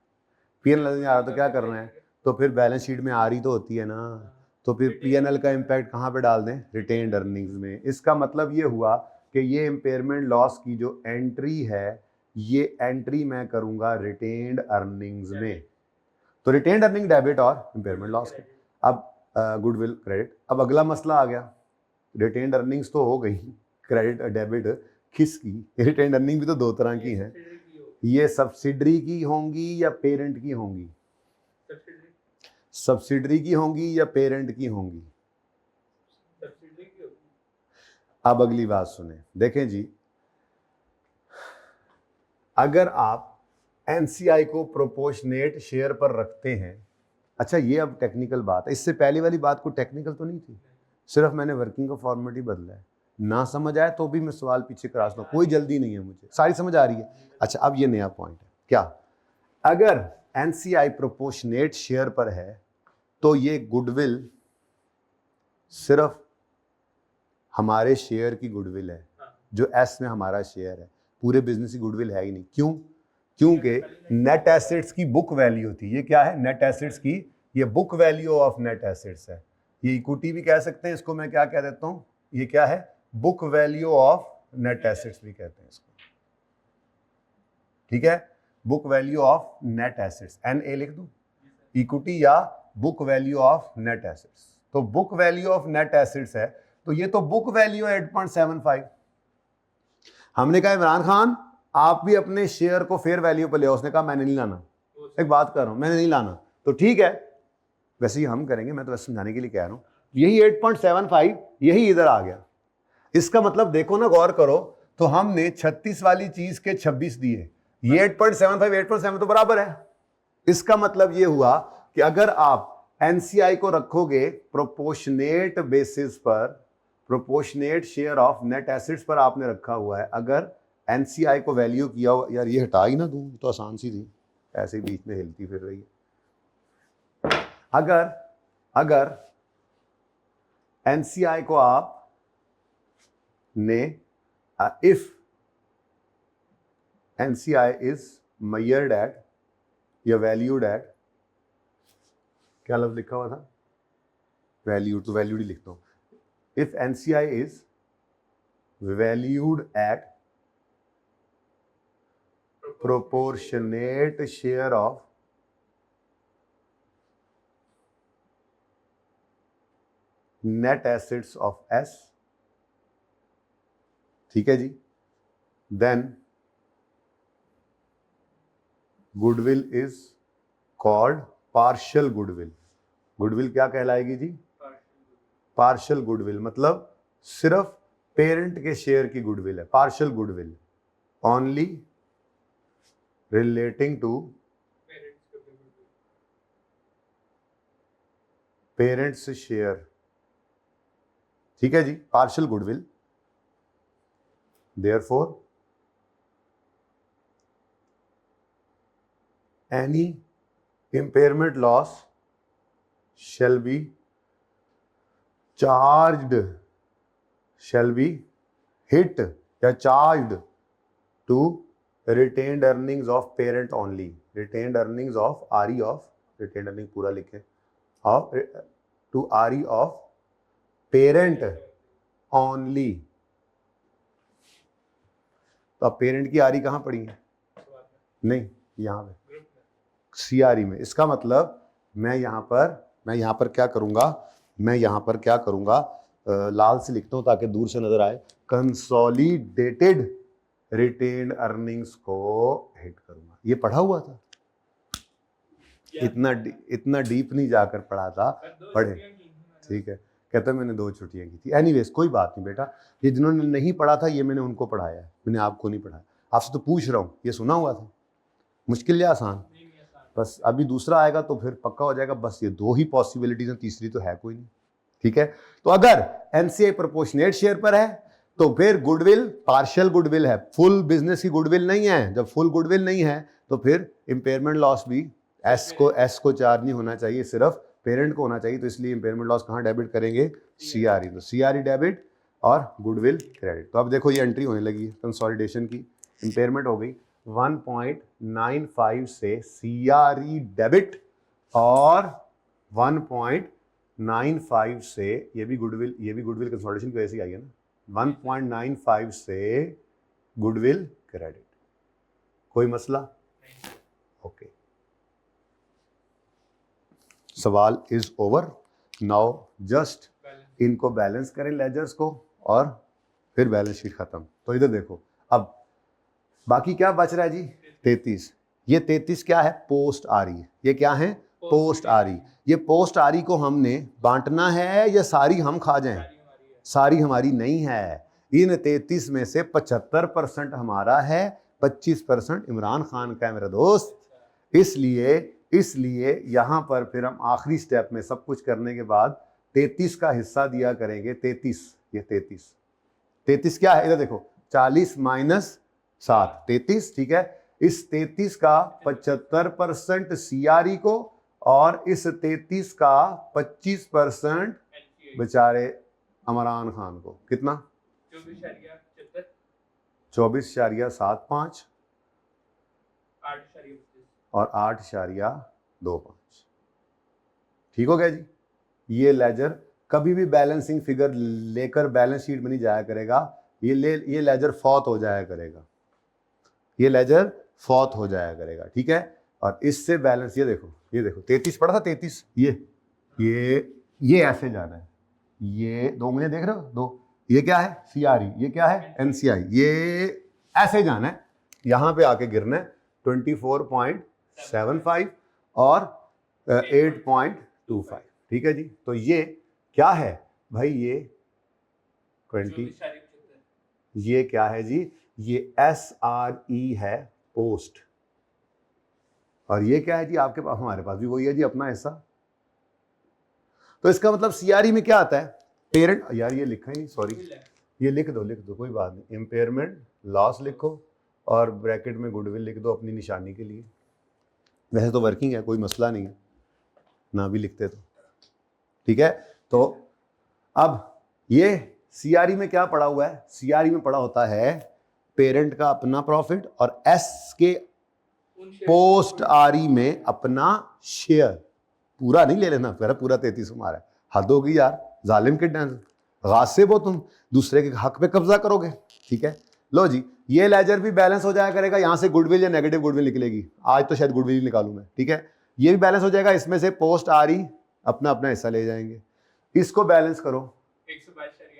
पीएनएल नजर नहीं आ रहा तो क्या करना है, तो फिर बैलेंस शीट में आ रही तो होती है ना, तो फिर पीएनएल का इम्पैक्ट कहाँ पे डाल दें, रिटेन्ड अर्निंग्स में। इसका मतलब ये हुआ कि ये इम्पेयरमेंट लॉस की जो एंट्री है ये एंट्री मैं करूंगा रिटेन्ड अर्निंग्स में, तो रिटेन्ड अर्निंग डेबिट और इम्पेयरमेंट लॉस के। अब गुडविल क्रेडिट, अब अगला मसला आ गया, रिटेन्ड अर्निंग्स तो हो गई, क्रेडिट डेबिट किसकी, रिटेन्ड अर्निंग भी तो दो तरह की हैं, ये सब्सिडरी की होंगी या पेरेंट की होंगी, सब्सिडरी की होंगी या पेरेंट की होंगी, अब अगली बात सुने, देखें जी, अगर आप एनसीआई को प्रोपोर्शनेट शेयर पर रखते हैं, अच्छा ये अब टेक्निकल बात है, इससे पहले वाली बात को टेक्निकल तो नहीं थी, सिर्फ मैंने वर्किंग का फॉर्मेट ही बदला है, ना समझ आए तो भी मैं सवाल पीछे करा सकता हूँ, कोई जल्दी नहीं है मुझे, सारी समझ आ रही है। अच्छा, अब ये नया पॉइंट है, क्या, अगर एनसीआई प्रोपोर्शनेट शेयर पर है तो ये गुडविल सिर्फ हमारे शेयर की गुडविल है, जो एस में हमारा शेयर है, पूरे बिजनेस की गुडविल है ही नहीं। क्यों, क्योंकि नेट एसेट्स की बुक वैल्यू होती है, ये क्या है, नेट एसेट्स की, ये book value of net assets है, ये इक्विटी भी कह सकते हैं इसको, मैं क्या कह देता हूं, ये क्या है, book value of net assets भी कहते हैं इसको, ठीक है, book value of net assets, NA लिख दूं, इक्विटी या book value of net assets, तो book value of net assets है, तो ये तो बुक वैल्यू है 8.75। हमने कहा इमरान खान आप भी अपने शेयर को फेयर वैल्यू पर ले आओ, उसने कहा मैंने नहीं लाना। एक बात कर रहा हूं, मैंने नहीं लाना, तो ठीक है वैसे ही हम करेंगे, मैं तो वैसे समझाने के लिए कह रहा हूं। यही 8.75 यही इधर आ गया। इसका मतलब देखो ना, गौर करो, तो हमने 36 वाली चीज के 26 दिए, ये 8.75 8.7 तो बराबर है। इसका मतलब ये हुआ कि अगर आप एनसीआई को रखोगे प्रोपोर्शनेट बेसिस पर, proportionate share of net assets पर आपने रखा हुआ है, अगर एनसीआई को वैल्यू किया हो, यार ये हटा ही ना दूं, तो आसान सी थी, ऐसे बीच में हिलती फिर रही है। अगर एनसीआई को आप ने if NCI is measured eight या वैल्यूड एट, क्या लफ्ज लिखा हुआ था, वैल्यूड, तो वैल्यूड ही लिखता हूं। If NCI is valued eight proportionate share of net assets of S, ठीक है जी, then goodwill is called partial goodwill। Goodwill क्या कहलाएगी जी, पार्शियल गुडविल, मतलब सिर्फ पेरेंट के शेयर की गुडविल है, partial goodwill only relating to parents share, ठीक है जी, partial goodwill. Therefore any impairment loss shall be charged, shall be hit या charged to retained earnings of parent only, retained earnings of RE of, retained earning पूरा लिखे, of to RE of parent only। तो अब पेरेंट की RE कहां पड़ी है, नहीं यहां पे CRE में। इसका मतलब मैं यहां पर क्या करूंगा, मैं यहां पर क्या करूंगा, लाल से लिखता हूं ताकि दूर से नजर आए, कंसोलिडेटेड रिटेन्ड अर्निंग्स को हिट करूंगा। ये पढ़ा हुआ था, इतना डीप नहीं जाकर पढ़ा था, पढ़े, ठीक है, कहता मैंने 2 छुट्टियां की थी। एनीवेज कोई बात नहीं बेटा, ये जिन्होंने नहीं पढ़ा था ये मैंने उनको पढ़ाया है, मैंने आपको नहीं पढ़ाया। आपसे तो पूछ रहा हूँ, ये सुना हुआ था, मुश्किल या आसान, बस अभी दूसरा आएगा तो फिर पक्का हो जाएगा। बस ये 2 ही पॉसिबिलिटीज हैं, तीसरी तो है कोई नहीं, ठीक है। तो अगर एनसीआई प्रोपोर्शनेट शेयर पर है तो फिर गुडविल पार्शियल गुडविल है, फुल बिजनेस की गुडविल नहीं है। जब फुल गुडविल नहीं है तो फिर इंपेयरमेंट लॉस भी एस को चार्ज नहीं होना चाहिए, सिर्फ पेरेंट को होना चाहिए। तो इसलिए इंपेयरमेंट लॉस कहां डेबिट करेंगे, सीआरई। तो सीआरई डेबिट और गुडविल क्रेडिट। तो अब देखो ये एंट्री होने लगी है कंसोलिडेशन की, इंपेयरमेंट हो गई 1.95 से सीआरई डेबिट और 1.95 से ये भी गुडविल कंसोलिडेशन की वजह से आई है ना, 1.95 से गुडविल क्रेडिट। कोई मसला, ओके, सवाल इज ओवर। नाउ जस्ट इनको बैलेंस करें लेजर्स को और फिर बैलेंस शीट खत्म। तो इधर देखो, अब बाकी क्या बच रहा है जी, 33। ये 33 क्या है, पोस्ट आरी। ये क्या है, पोस्ट आरी। ये पोस्ट आरी को हमने बांटना है या सारी हम खा जाएं, सारी हमारी नहीं है। इन 33 में से 75% हमारा है, 25% इमरान खान का है मेरा दोस्त। इसलिए यहां पर फिर हम आखिरी स्टेप में सब कुछ करने के बाद 33 का हिस्सा दिया करेंगे। 33, ये 33 क्या है, इधर देखो, 40 माइनस 7, 33, ठीक है। इस 33 का 75% सीआरई को और इस 33 का 25% बेचारे इमरान खान को। कितना, 24.75 और 8.25। ठीक हो गया जी। ये लेजर कभी भी बैलेंसिंग फिगर लेकर बैलेंस शीट में नहीं जाया करेगा, ये लेजर फौत हो जाया करेगा, ये लेजर फौत हो जाया करेगा, ठीक है। और इससे बैलेंस, ये देखो 33 पड़ा था, 33, ये ये ऐसे जाना है, ये दो उंगलियां देख रहे हो, दो, ये क्या है CRE, ये क्या है NCI, ये ऐसे जाना है, यहां पे आके गिरना है 24.75 और 8.25। ठीक है जी। तो ये क्या है भाई, ये 20, ये क्या है जी, ये SRE है, पोस्ट। और ये क्या है जी, आपके पास, हमारे पास भी वही है जी, अपना हिस्सा। तो इसका मतलब CRE में क्या आता है, पेरेंट, यार ये लिखा ही नहीं, सॉरी, ये लिख दो कोई बात नहीं, इम्पेयरमेंट लॉस लिखो और ब्रैकेट में गुडविल लिख दो अपनी निशानी के लिए। वैसे तो वर्किंग है, कोई मसला नहीं है, ना भी लिखते तो ठीक है। तो अब ये CRE में क्या पड़ा हुआ है, CRE में पड़ा होता है पेरेंट का अपना प्रॉफिट और S के पोस्ट RE में अपना शेयर। पूरा नहीं ले लेना, पूरा 33 मारा है, हद होगी यार, जालिम के डांस, गासिब हो तुम, दूसरे के हक पे कब्जा करोगे। ठीक है, लो जी, ये लेजर भी बैलेंस हो जाया करेगा, यहां से गुडविल या नेगेटिव गुडविल निकलेगी, आज तो शायद गुडविल ही निकालू मैं। ठीक है, ये भी बैलेंस हो जाएगा, इसमें से पोस्ट RE अपना अपना हिस्सा ले जाएंगे, इसको बैलेंस करो।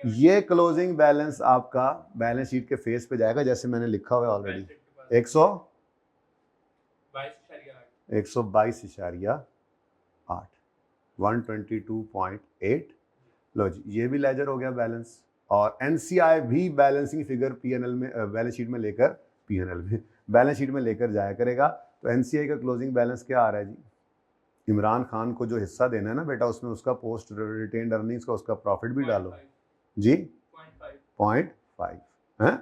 ये क्लोजिंग बैलेंस आपका बैलेंस शीट के फेस पे जाएगा, जैसे मैंने लिखा हुआ है ऑलरेडी, 122.8, 122.8। लो जी, ये भी लेजर हो गया बैलेंस, और NCI भी बैलेंसिंग फिगर PNL में, बैलेंस शीट में लेकर, PNL में बैलेंस शीट में लेकर जाया करेगा। तो NCI का क्लोजिंग बैलेंस क्या आ रहा है जी, इमरान खान को जो हिस्सा देना है ना बेटा, उसमें उसका पोस्ट रिटेन्ड अर्निंग्स का उसका प्रॉफिट भी डालो जी, 0.5 है,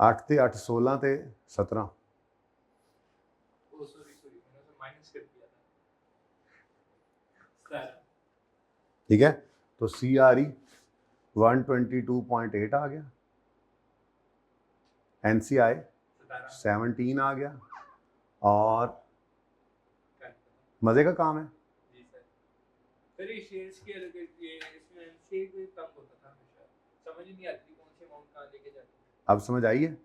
8 ते 8 16 ते 17, ठीक है। तो CRE 122.8 आ गया, NCI 17 आ गया, और मजे का काम है। सर ये शेयर्स के अलग, ये इसमें शेयर भी कम होता था हमेशा, समझ नहीं आती कौन से अमाउंट कहां लेके जाते। अब समझ आई है?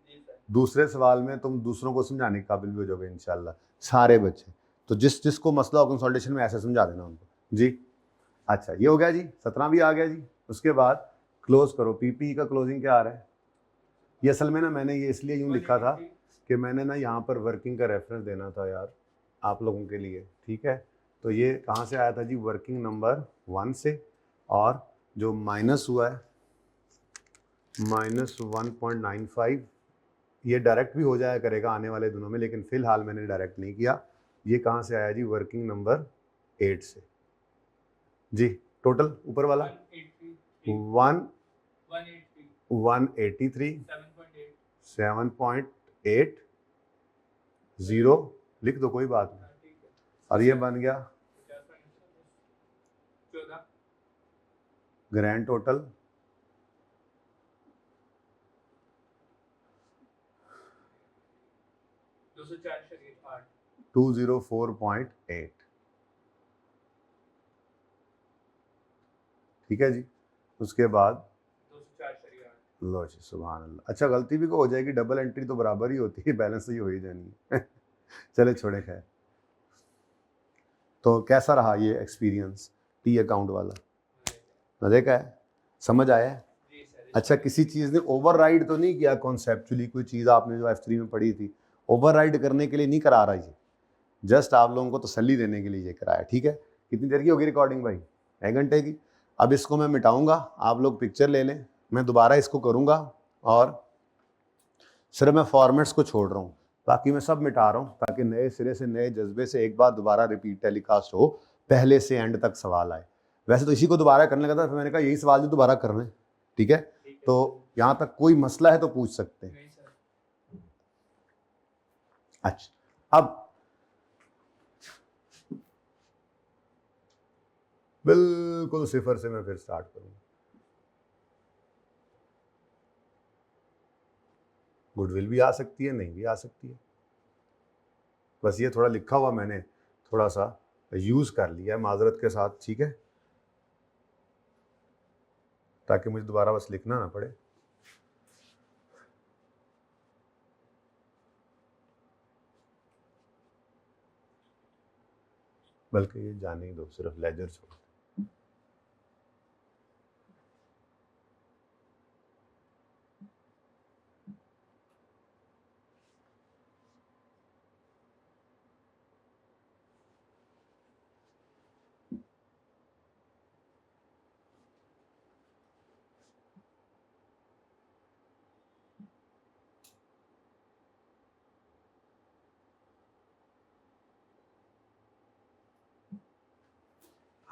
दूसरे सवाल में तुम दूसरों को समझाने के काबिल भी हो जाओगे इंशाल्लाह, सारे बच्चे। तो जिसको मसला हो कंसल्टेशन में ऐसे समझा देना उनको जी। अच्छा, ये हो गया जी, 17 भी आ गया जी। उसके बाद क्लोज करो, PPE का क्लोजिंग क्या आ रहा है, ये असल में ना मैंने ये इसलिए यूं लिखा था कि मैंने ना यहाँ पर वर्किंग का रेफरेंस देना था यार आप लोगों के लिए। ठीक है, तो ये कहाँ से आया था जी, वर्किंग नंबर 1 से, और जो माइनस हुआ है -1.95, ये डायरेक्ट भी हो जाया करेगा आने वाले दिनों में, लेकिन फिलहाल मैंने डायरेक्ट नहीं किया। ये कहाँ से आया जी, वर्किंग नंबर 8 से जी। टोटल ऊपर वाला 183 7.8 0 लिख दो, कोई बात नहीं, और ये बन गया ग्रैंड टोटल 204.8। ठीक है जी। उसके बाद लो जी, सुभान अल्लाह। अच्छा, गलती भी को हो जाएगी, डबल एंट्री तो बराबर ही होती है, बैलेंस ही हो ही जानी है चले छोड़े, खैर। तो कैसा रहा ये एक्सपीरियंस T अकाउंट वाला, मजे का है, समझ आया है? अच्छा, किसी चीज़ ने ओवरराइड तो नहीं किया कॉन्सेप्चुअली, कोई चीज़ आपने जो F3 में पढ़ी थी, ओवरराइड करने के लिए नहीं करा रहा ये, जस्ट आप लोगों को तसल्ली देने के लिए ये कराया। ठीक है, कितनी देर की होगी रिकॉर्डिंग भाई, 1 घंटे की। अब इसको मैं मिटाऊंगा, आप लोग पिक्चर ले लें, मैं दोबारा इसको करूंगा, और सिर्फ मैं फॉर्मेट्स को छोड़ रहा हूँ, बाकी मैं सब मिटा रहा हूँ, ताकि नए सिरे से नए जज्बे से एक बार दोबारा रिपीट टेलीकास्ट हो, पहले से एंड तक सवाल आए। वैसे तो इसी को दोबारा करने लगा था, फिर मैंने कहा यही सवाल जो दोबारा करना है। ठीक है, तो यहाँ तक कोई मसला है तो पूछ सकते हैं। अच्छा, अब बिल्कुल सिफर से मैं फिर स्टार्ट करूंगा। गुडविल भी आ सकती है, नहीं भी आ सकती है, बस ये थोड़ा लिखा हुआ मैंने थोड़ा सा यूज कर लिया है माजरत के साथ। ठीक है, ताकि मुझे दोबारा बस लिखना ना पड़े। बल्कि ये जाने ही दो, सिर्फ लेजर छोड़।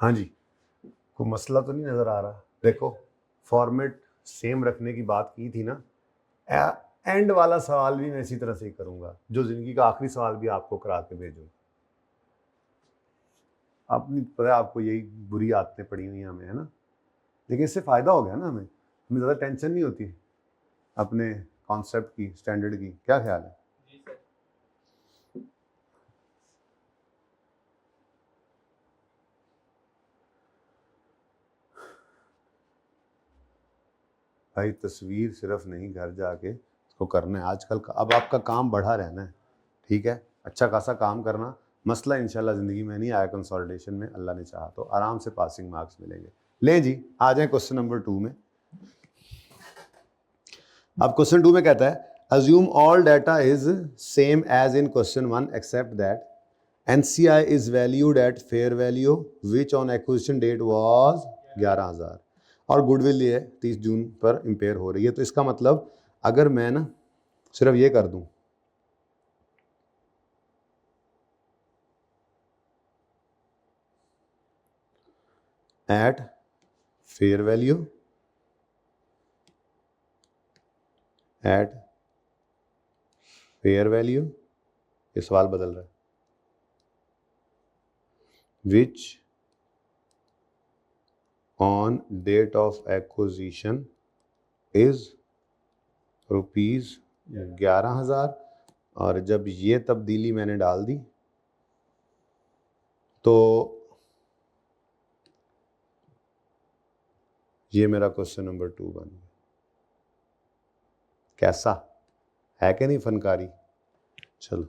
हाँ जी, कोई मसला तो नहीं नज़र आ रहा? देखो फॉर्मेट सेम रखने की बात की थी ना, एंड वाला सवाल भी मैं इसी तरह से ही करूँगा, जो ज़िंदगी का आखिरी सवाल भी आपको करा के भेजूँगा। आप नहीं पता है, आपको यही बुरी आदतें पड़ी हुई हैं हमें, है ना, लेकिन इससे फ़ायदा हो गया ना, हमें ज़्यादा टेंशन नहीं होती अपने कॉन्सेप्ट की, स्टैंडर्ड की। क्या ख्याल है? भाई तस्वीर सिर्फ नहीं, घर जाके इसको करना है आजकल का। अब आपका काम बढ़ा रहना है, ठीक है, अच्छा खासा काम करना। मसला इंशाल्लाह ज़िंदगी में नहीं आया कंसोलिडेशन में, अल्लाह ने चाहा तो आराम से पासिंग मार्क्स मिलेंगे। ले जी, आ जाए क्वेश्चन नंबर 2 में। अब क्वेश्चन 2 में कहता है assume all data is same as in question 1 except that NCI is valued at fair value which on acquisition date was 11,000 और गुडविल ये 30 जून पर इम्पेयर हो रही है। तो इसका मतलब अगर मैं ना सिर्फ ये कर दूं, एट फेयर वैल्यू ये सवाल बदल रहा है, which on date of acquisition is ₹11,000 और जब ये तब्दीली मैंने डाल दी तो ये मेरा क्वेश्चन नंबर 2 बन गया। कैसा है कि नहीं फनकारी? चलो,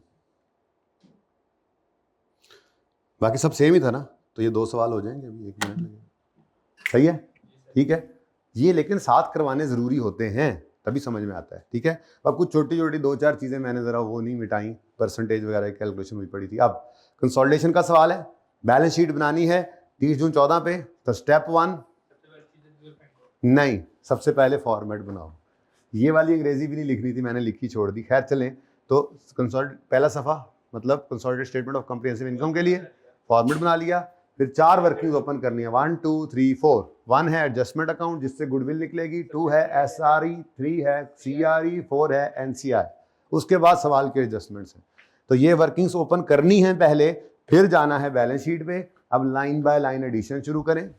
बाकी सब सेम ही था ना, तो ये 2 सवाल हो जाएंगे, अभी 1 मिनट लगेगा। सही है, ठीक है, ये लेकिन साथ करवाने ज़रूरी होते हैं, तभी समझ में आता है, ठीक है। अब कुछ छोटी छोटी 2-4 चीज़ें मैंने ज़रा वो नहीं मिटाई, परसेंटेज वगैरह की कैलकुलेशन हुई पड़ी थी। अब कंसोलिडेशन का सवाल है, बैलेंस शीट बनानी है 30 जून 14 पे, तो स्टेप 1 नहीं, सबसे पहले फॉर्मेट बनाओ। ये वाली अंग्रेजी भी नहीं लिखनी थी, मैंने लिखी छोड़ दी। खैर चलें, तो पहला सफ़ा मतलब consolidated statement of comprehensive income के लिए फॉर्मेट बना लिया। फिर 4 वर्किंग ओपन करनी है, 1 2 3 4। 1 है एडजस्टमेंट अकाउंट जिससे गुडविल निकलेगी, 2 है SRE, 3 है CRE, 4 है NCI। उसके बाद सवाल के एडजस्टमेंट्स हैं, तो ये वर्किंग्स ओपन करनी है पहले, फिर जाना है बैलेंस शीट पे। अब लाइन बाय लाइन एडिशन शुरू करें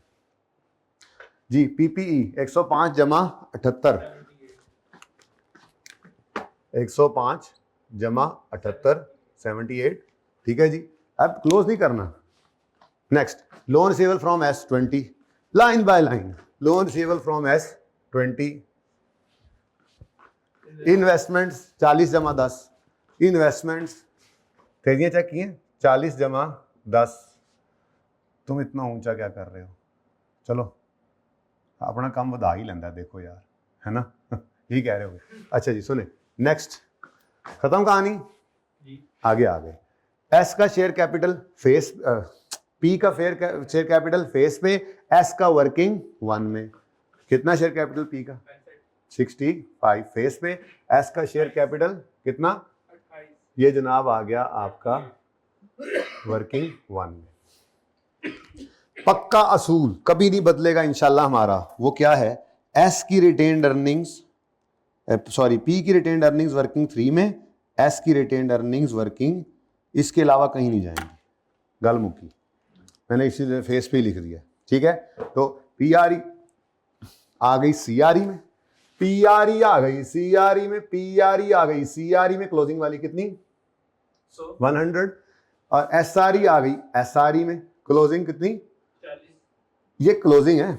जी। PPE 105 जमा 78, 105 जमा 78 78, ठीक है जी। अब क्लोज नहीं करना। Next, loan receivable from S20, line by line loan receivable from S20। Investments 40 जमा 10, इन्वेस्टमेंट्स तेजियां चेक किए, 40 जमा 10। तुम इतना ऊंचा क्या कर रहे हो? चलो अपना काम वधा ही लेंदा, देखो यार, है ना यही कह रहे हो। अच्छा जी सुने, नेक्स्ट, खत्म कहानी, आगे आ गए। S का शेयर कैपिटल फेस, P का शेयर कैपिटल फेस पे, S का वर्किंग 1 में। कितना शेयर कैपिटल P का? 65 फेस पे। S का शेयर कैपिटल कितना? 28। ये जनाब आ गया आपका वर्किंग 1 में। पक्का असूल कभी नहीं बदलेगा इंशाल्लाह हमारा, वो क्या है? S की रिटेन्ड अर्निंग्स, सॉरी P की रिटेन्ड अर्निंग्स वर्किंग 3 में, S की रिटेन्ड अर्निंग्स वर्किंग, इसके अलावा कहीं नहीं जाएंगी। गल मुकी, मैंने इसीलिए फेस पे ही लिख दिया, ठीक है। तो PRE आ गई CRE में, PRE आ गई CRE में, PRE आ गई CRE में, क्लोजिंग वाली कितनी? 100। और SRE आ गई SRE में, क्लोजिंग कितनी? 40। ये क्लोजिंग है,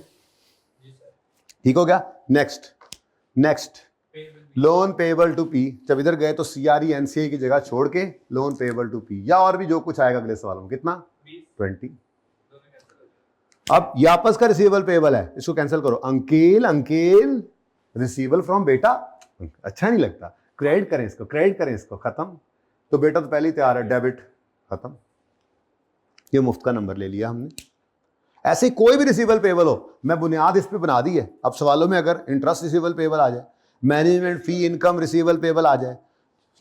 ठीक हो गया। Next loan payable to P। जब इधर गए तो CRE NCI की जगह छोड़ के लोन पेएबल टू P, या और भी जो कुछ आएगा अगले सवाल में, कितना? 20। अब ये आपस का रिसीवेबल पेएबल है, इसको कैंसिल करो। अंकेल रिसीवेबल फ्रॉम बेटा, अच्छा नहीं लगता। क्रेडिट करें इसको, क्रेडिट करें इसको, खत्म। तो बेटा तो पहले ही तैयार है, डेबिट, खत्म। ये मुफ्त का नंबर ले लिया हमने। ऐसे कोई भी रिसीवेबल पेएबल हो, मैं बुनियाद इस पे बना दी है। अब सवालों में अगर इंटरेस्ट रिसीवेबल पेएबल आ जाए, मैनेजमेंट फी इनकम रिसीवेबल पेएबल आ जाए,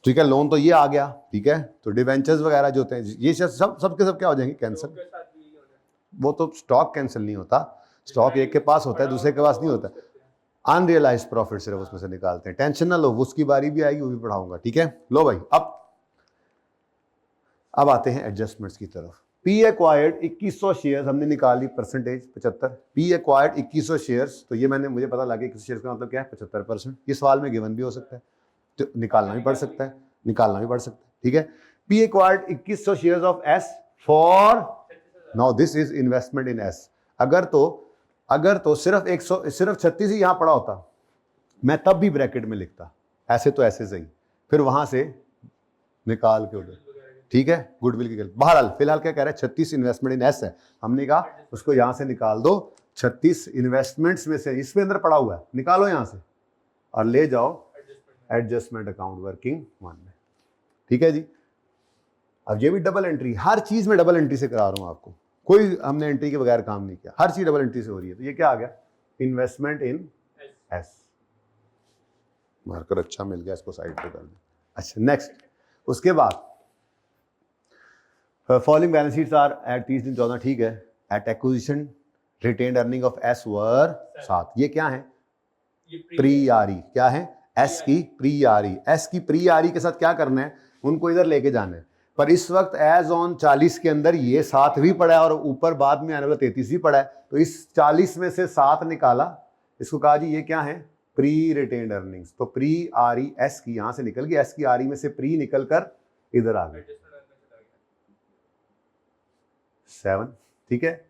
ठीक है, लोन तो ये आ गया, ठीक है, तो डिवेंचर्स वगैरह जो होते हैं ये सब के सब क्या हो जाएंगे, कैंसिल। वो तो स्टॉक कैंसिल नहीं होता, स्टॉक एक के पास होता है, दूसरे के पास नहीं होता। अनरियलाइज प्रॉफिट सिर्फ उसमें से निकालते हैं, टेंशन ना लो, उसकी बारी भी आएगी, वो भी पढ़ाऊंगा, ठीक है। लो भाई, अब आते हैं एडजस्टमेंट्स की तरफ। पी एक्वायर्ड 2100 शेयर्स हमने निकाली, परसेंटेज 75। पी एक्वायर्ड 2100 शेयर्स, तो ये मुझे पता लगा 2100 शेयर्स का मतलब क्या है, 75%। ये सवाल में गिवन भी हो सकता है, तो निकालना भी पड़ सकता है, ठीक है। P acquired 2100 shares of S for, now this is investment in S. अगर तो सिर्फ 36 ही यहां पड़ा होता, मैं तब भी ब्रैकेट में लिखता, ऐसे तो ऐसे सही, फिर वहां से निकाल के उधर, ठीक है, गुडविल की गलती। बहरहाल फिलहाल क्या कह रहा है, 36 इन्वेस्टमेंट इन एस है, हमने कहा उसको यहां से निकाल दो। 36 इन्वेस्टमेंट्स में से इसमें अंदर पड़ा हुआ है, निकालो यहां से और ले जाओ एडजस्टमेंट अकाउंट वर्किंग 1 में, ठीक है जी। अब ये भी डबल एंट्री, हर चीज में डबल एंट्री से करा रहा हूं आपको, कोई हमने एंट्री के बगैर काम नहीं किया, हर चीज डबल एंट्री से हो रही है। तो ये क्या आ गया, इन्वेस्टमेंट इन एस। मार्कर अच्छा मिल गया, इसको साइड पे कर दें। अच्छा, नेक्स्ट, उसके बाद following balance sheets are at 30 दिन 14, ठीक है। At acquisition retained earning of एस वर 7। ये क्या है, प्री आरी, क्या है, एस की प्री आरी। एस की प्री आरी के साथ क्या करना है, उनको इधर लेके जाना है। पर इस वक्त एज ऑन 40 के अंदर ये 7 भी पड़ा है और ऊपर बाद में आने वाला 33 भी पड़ा है, तो इस 40 में से 7 निकाला, इसको कहा जी ये क्या है, प्री रिटेन्ड अर्निंग्स। तो प्री आरी एस की यहां से निकल गई, एस की आरी में से प्री निकल कर इधर आ गई 7, ठीक है।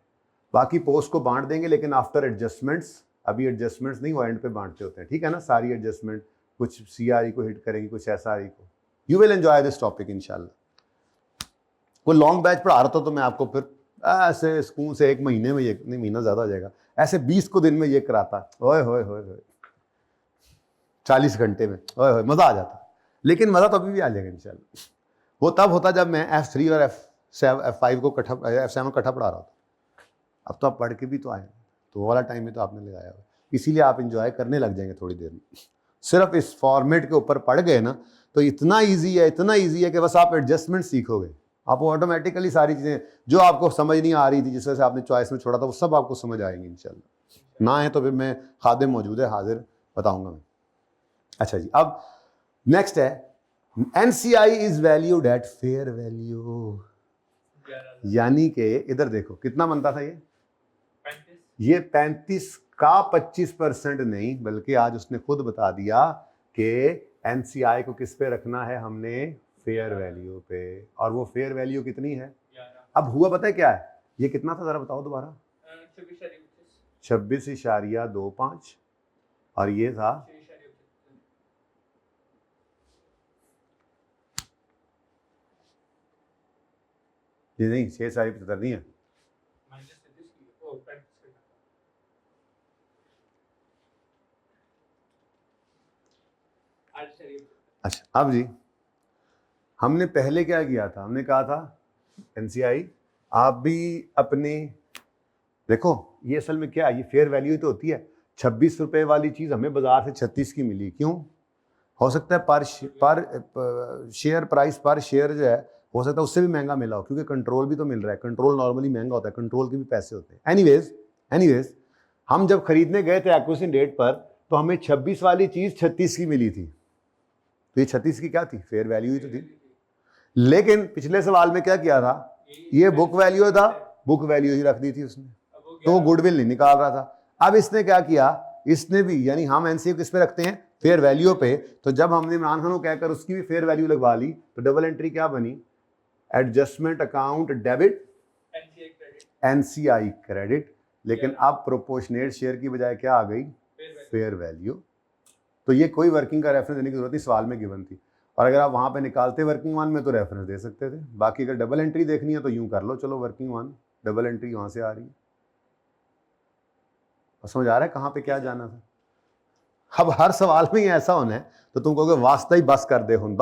बाकी पोस्ट को बांट देंगे, लेकिन आफ्टर एडजस्टमेंट्स, अभी एडजस्टमेंट्स नहीं, वो एंड पे बांटते होते हैं, ठीक है ना, सारी एडजस्टमेंट, कुछ सीआरई को हिट करेंगे, कुछ एसआरई को। You will enjoy this topic इंशाल्लाह। कोई लॉन्ग बैच पढ़ा रहा था तो मैं आपको फिर ऐसे स्कूल से 1 महीने में, ये नहीं, महीना ज्यादा हो जाएगा, ऐसे 20 को दिन में ये कराता, ओए होए होए होए, 40 घंटे में, ओए होए, मजा आ जाता। लेकिन मजा तो अभी भी आ जाएगा इंशाल्लाह। वो तब होता जब मैं F3 और F5 को F7 कट्ठा पढ़ा रहा था। अब तो आप पढ़ के भी तो आए, तो वो वाला टाइम में तो आपने लगाया हुआ, इसीलिए आप इंजॉय करने लग जाएंगे थोड़ी देर में। सिर्फ इस फॉर्मेट के ऊपर पढ़ गए ना, तो इतना ईजी है कि बस आप एडजस्टमेंट सीखोगे, आप ऑटोमेटिकली सारी चीज़ें जो आपको समझ नहीं आ रही थी, जिस वजह से आपने चॉइस में छोड़ा था, वो सब आपको समझ आएंगी इंशाल्लाह। ना है तो फिर मैं खादिम मौजूद है, हाजिर बताऊंगा मैं। अच्छा जी, अब नेक्स्ट है, NCI is valued at fair value, यानी कि इधर देखो कितना बनता था ये 35 का 25% नहीं, बल्कि आज उसने खुद बता दिया कि NCI को किस पे रखना है हमने, फेयर वैल्यू पे। और वो फेयर वैल्यू कितनी है, अब हुआ पता है क्या है, ये कितना था जरा बताओ दोबारा, 26.25, और ये था ये नहीं, 6.75 नहीं है, अच्छा। अब जी हमने पहले क्या किया था, हमने कहा था NCI आप भी अपने, देखो ये असल में क्या है, ये फेयर वैल्यू तो होती है। 26 रुपए वाली चीज हमें बाजार से 36 की मिली, क्यों, हो सकता है पर शेयर प्राइस पर शेयर जो है, हो सकता है उससे भी महंगा मिला हो, क्योंकि कंट्रोल भी तो मिल रहा है, कंट्रोल नॉर्मली महंगा होता है, कंट्रोल के भी पैसे होते हैं। एनीवेज हम जब खरीदने गए थे एक्विजिशन डेट पर, तो हमें 26 वाली चीज 36 की मिली थी, तो ये 36 की क्या थी, फेयर वैल्यू ही तो थी। लेकिन पिछले सवाल में क्या किया था, ये बुक वैल्यू था, बुक वैल्यू ही रख दी थी उसने, तो वो गुडविल नहीं निकाल रहा था। अब इसने क्या किया, इसने भी, यानी हम NCI किस पे रखते हैं, फेयर वैल्यू पे, तो जब हमने इमरान खान को कहकर उसकी भी फेयर वैल्यू लगवा ली, तो डबल एंट्री क्या बनी, adjustment account debit, NCI credit. लेकिन अब प्रोपोर्शनेट शेयर की बजाय क्या आ गई, फेयर वैल्यू। तो ये कोई वर्किंग का रेफरेंस देने की जरूरत नहीं, सवाल में गिवन थी, और अगर आप वहां पे निकालते वर्किंग 1 में तो रेफरेंस दे सकते थे। बाकी अगर डबल एंट्री देखनी है तो यूं कर लो, चलो वर्किंग 1 डबल एंट्री वहां से आ रही है। और समझ आ रहा है कहाँ पे क्या जाना था। अब हर सवाल में ही ऐसा होना है तो तुम कहोगे वास्ता ही बस कर दे हुन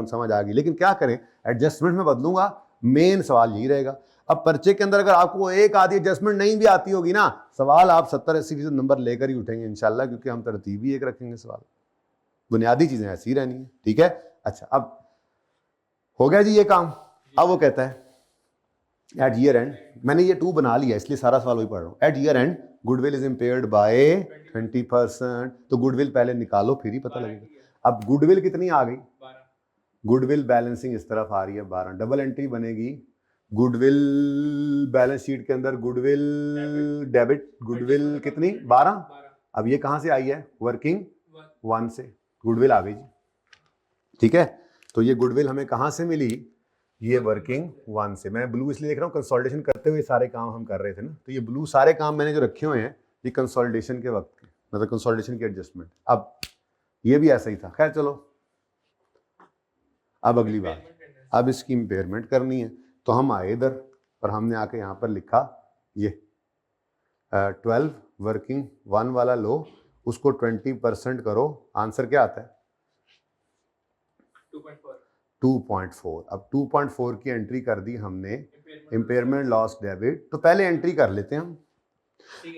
समझ आ गई, लेकिन क्या करें, एडजस्टमेंट में बदलूंगा, मेन सवाल यही रहेगा। अब पर्चे के अंदर अगर आपको एक आधी एडजस्टमेंट नहीं भी आती होगी ना, सवाल आप 70-80% नंबर लेकर ही उठेंगे इंशाल्लाह, क्योंकि हम तरतीब ही एक रखेंगे, सवाल बुनियादी चीजें ऐसी रहनी है। ठीक है, अच्छा अब हो गया जी ये काम। अब वो कहता है एट ईयर एंड, मैंने ये 2 बना लिया इसलिए सारा सवाल वही पढ़ रहा हूँ। At year end goodwill is impaired by 20%, तो गुडविल पहले निकालो फिर ही पता लगेगा। अब गुडविल कितनी आ गई, गुडविल बैलेंसिंग इस तरफ आ रही है 12, डबल एंट्री बनेगी गुडविल बैलेंस शीट के अंदर, गुडविल डेबिट, गुडविल कितनी 12। अब ये कहां से आई है, वर्किंग 1 से गुडविल आ गई जी। ठीक है, तो ये गुडविल हमें कहां से मिली, ये वर्किंग 1 से। मैं ब्लू इसलिए देख रहा हूँ, कंसोलिडेशन करते हुए सारे काम हम कर रहे थे ना, तो ये ब्लू सारे काम मैंने जो रखे हुए हैं ये कंसोलिडेशन के वक्त के, मतलब कंसोलिडेशन की एडजस्टमेंट। अब ये भी ऐसा ही था, खैर चलो। अब अगली बात, अब इसकी इम्पेयरमेंट करनी है, तो हम आए इधर और हमने आके यहाँ पर लिखा ये 12 वर्किंग 1 वाला लो, उसको 20% करो, आंसर क्या आता है 2.4। अब 2.4 की एंट्री कर दी हमने, इम्पेयरमेंट लॉस डेबिट, तो पहले एंट्री कर लेते हैं हम।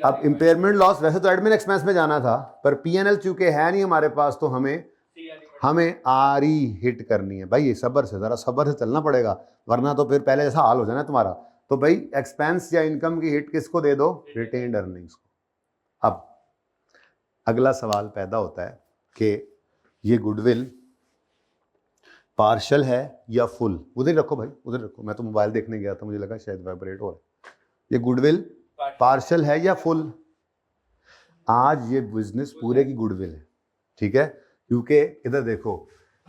अब इम्पेयरमेंट लॉस वैसे तो एडमिन एक्सपेंस में जाना था, पर पीएनएल चूंकि है नहीं हमारे पास, तो हमें आरई हिट करनी है। भाई सब्र से, जरा सब्र से चलना पड़ेगा, वरना तो फिर पहले जैसा हाल हो जाना तुम्हारा। तो भाई एक्सपेंस या इनकम की हिट किसको दे दो, रिटेन्ड अर्निंग्स को। अब अगला सवाल पैदा होता है कि ये गुडविल पार्शल है या फुल, उधर रखो भाई, उधर रखो, मैं तो मोबाइल देखने गया था, मुझे लगा शायद वाइब्रेट हो रहा है। ये गुडविल पार्शल है या फुल, आज ये बिजनेस पूरे की गुडविल है। ठीक है, क्योंकि इधर देखो,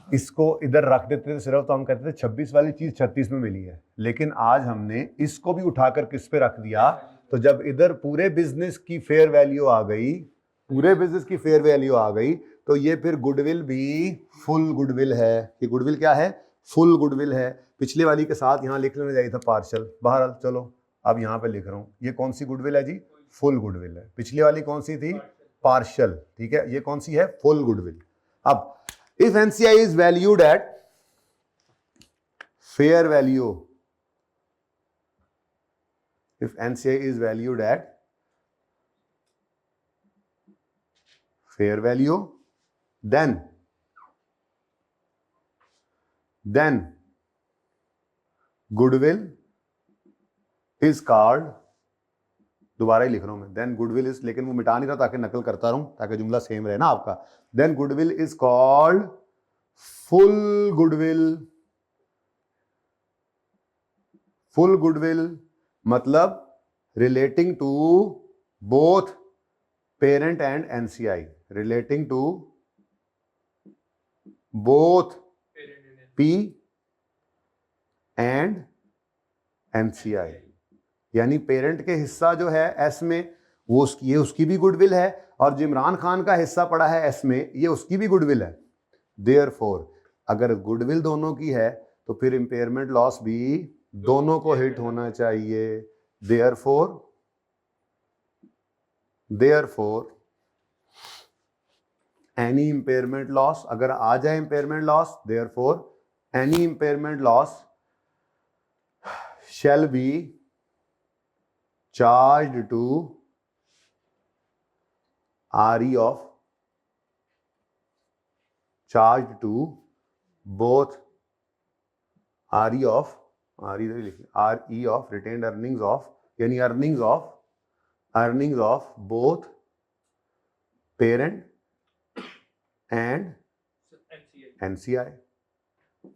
इसको इधर रख देते थे सिर्फ, तो हम कहते थे 26 वाली चीज 36 में मिली है, लेकिन आज हमने इसको भी उठाकर किस पे रख दिया, तो जब इधर पूरे बिजनेस की फेयर वैल्यू आ गई, पूरे बिजनेस की फेयर वैल्यू आ गई, तो ये फिर गुडविल भी फुल गुडविल है। ये गुडविल क्या है, फुल गुडविल है। पिछले वाली के साथ यहाँ लिख लेना चाहिए था पार्शल, बहरहाल चलो अब यहाँ पे लिख रहा हूँ, ये कौन सी गुडविल है जी, फुल गुडविल है। पिछली वाली कौन सी थी, पार्शल। ठीक है, ये कौन सी है, फुल गुडविल। अब if NCI is valued at fair value, if NCI is valued at fair value, then goodwill is called, दोबारा ही लिख रहा हूं मैं, देन गुडविल इज, लेकिन वो मिटा नहीं रहा ताकि नकल करता रहूं, ताकि जुमला सेम रहे ना आपका। Then goodwill is called full goodwill. Full goodwill मतलब relating to both parent and NCI, relating to both P and NCI, यानी पेरेंट के हिस्सा जो है एस में, वो ये उसकी भी गुडविल है, और जो इमरान खान का हिस्सा पड़ा है एस में, ये उसकी भी गुडविल है। देयरफॉर अगर गुडविल दोनों की है तो फिर इंपेयरमेंट लॉस भी दोनों को हिट होना चाहिए। देयरफॉर एनी इंपेयरमेंट लॉस, अगर आ जाए impairment loss, therefore any impairment loss shall be charged to RE of, charged to both RE of, RE of retained earnings of, यानी earnings of both parent and NCI।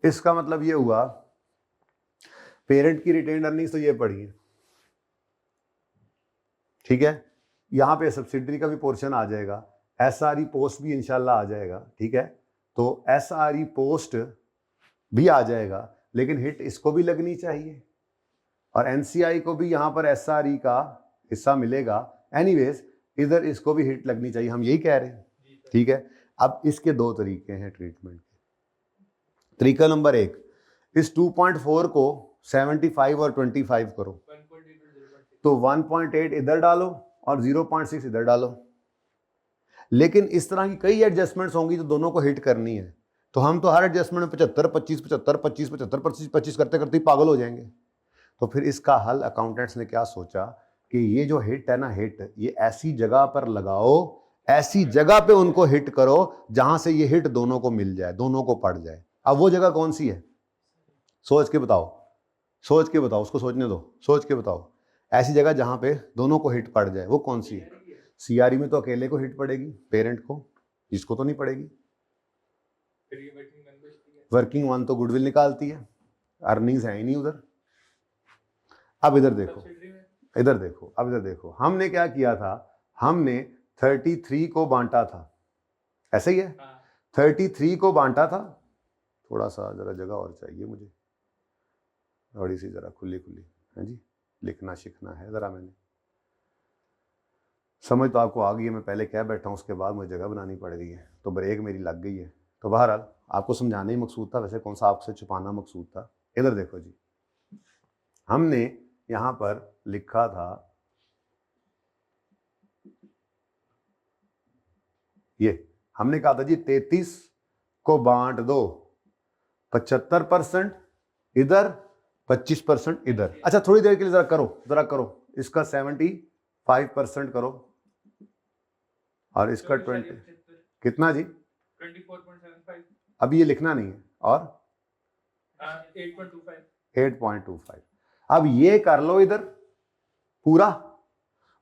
इसका मतलब ये हुआ, पेरेंट की रिटेन्ड अर्निंग्स तो ये पड़ी है, ठीक है, यहां पे सब्सिडरी का भी पोर्शन आ जाएगा, एसआरई पोस्ट भी इंशाल्लाह आ जाएगा। ठीक है, तो एसआरई पोस्ट भी आ जाएगा, लेकिन हिट इसको भी लगनी चाहिए, और एनसीआई को भी यहां पर एसआरई का हिस्सा मिलेगा। एनीवेज इधर इसको भी हिट लगनी चाहिए, हम यही कह रहे हैं। ठीक है, अब इसके 2 तरीके हैं ट्रीटमेंट के। तरीका नंबर 1, इस 2.4 को 75 और 25 करो, तो 1.8 इधर डालो और 0.6 इधर डालो। लेकिन इस तरह की कई एडजस्टमेंट्स होंगी तो दोनों को हिट करनी है, तो हम तो हर एडजस्टमेंट में 75 25 75 25 75 25 25 करते करते ही पागल हो जाएंगे। तो फिर इसका हल अकाउंटेंट्स ने क्या सोचा कि ये जो हिट है ना, हिट ये ऐसी जगह पर लगाओ, ऐसी जगह पे उनको हिट करो जहां से ये हिट दोनों को मिल जाए, दोनों को पड़ जाए। अब वो जगह कौन सी है? सोच के बताओ, सोच के बताओ, उसको सोचने दो, सोच के बताओ। ऐसी जगह जहां पे दोनों को हिट पड़ जाए वो कौन सी है? सीआरई में तो अकेले को हिट पड़ेगी, पेरेंट को, इसको तो नहीं पड़ेगी। वर्किंग वन तो गुडविल निकालती है, अर्निंग्स है ही नहीं उधर। अब इधर देखो, इधर देखो, अब इधर देखो, हमने क्या किया था, हमने 33 को बांटा था, ऐसे ही है, 33 को बांटा था। थोड़ा सा जरा जगह और चाहिए मुझे, थोड़ी सी जरा खुली खुली, है जी, लिखना सीखना है जरा। मैंने समझ तो आपको आ गई है, मैं पहले क्या बैठा हूँ, उसके बाद मुझे जगह बनानी पड़ रही है, तो ब्रेक मेरी लग गई है। तो बहरहाल आपको समझाने ही मकसूद था, वैसे कौन सा आपसे छुपाना मकसूद था। इधर देखो जी, हमने यहां पर लिखा था ये, हमने कहा था जी 33 को बांट दो, 75% इधर, 25% इधर। अच्छा थोड़ी देर के लिए जरा करो, इसका 75% करो और इसका 20 कितना जी? 24.75। अभी ये लिखना नहीं है, और 8.25। अब ये कर लो इधर पूरा,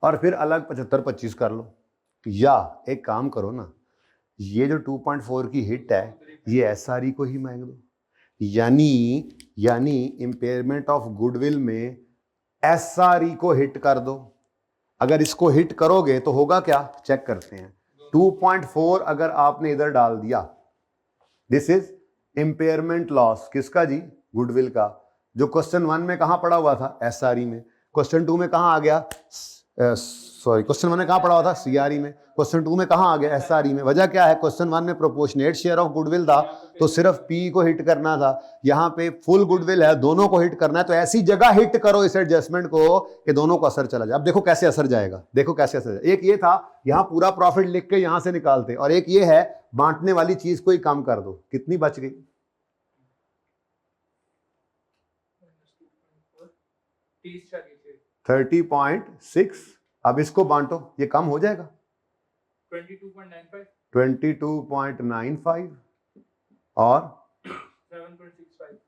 और फिर अलग 75-25 कर लो। या एक काम करो ना, ये जो 2.4 की हिट है ये एसआरई को ही मांग दो, यानी इंपेयरमेंट ऑफ गुडविल में एसआरई को हिट कर दो। अगर इसको हिट करोगे तो होगा क्या, चेक करते हैं। 2.4 अगर आपने इधर डाल दिया, दिस इज इंपेयरमेंट लॉस किसका जी? गुडविल का, जो क्वेश्चन 1 में कहां पड़ा हुआ था? एसआरई में। क्वेश्चन 2 में कहां आ गया? सॉरी, क्वेश्चन 1 में कहां पड़ा हुआ था? सीआरई में। क्वेश्चन 2 में कहां आ गया? एसआरई में। वजह क्या है? क्वेश्चन 1 में प्रोपोर्शनेट शेयर ऑफ गुडविल था, तो सिर्फ पी को हिट करना था। यहां पे फुल गुडविल है, दोनों को हिट करना है, तो ऐसी जगह हिट करो इस एडजस्टमेंट को कि दोनों को असर चला जाए। अब देखो कैसे असर जाएगा, देखो कैसे असर जाएगा। एक ये था, यहां पूरा प्रॉफिट लिख के यहां से निकालते, और एक ये है बांटने वाली चीज को ही कम कर दो। कितनी बच गई? 30.6। अब इसको बांटो, ये कम हो जाएगा 22.95 और 7.65।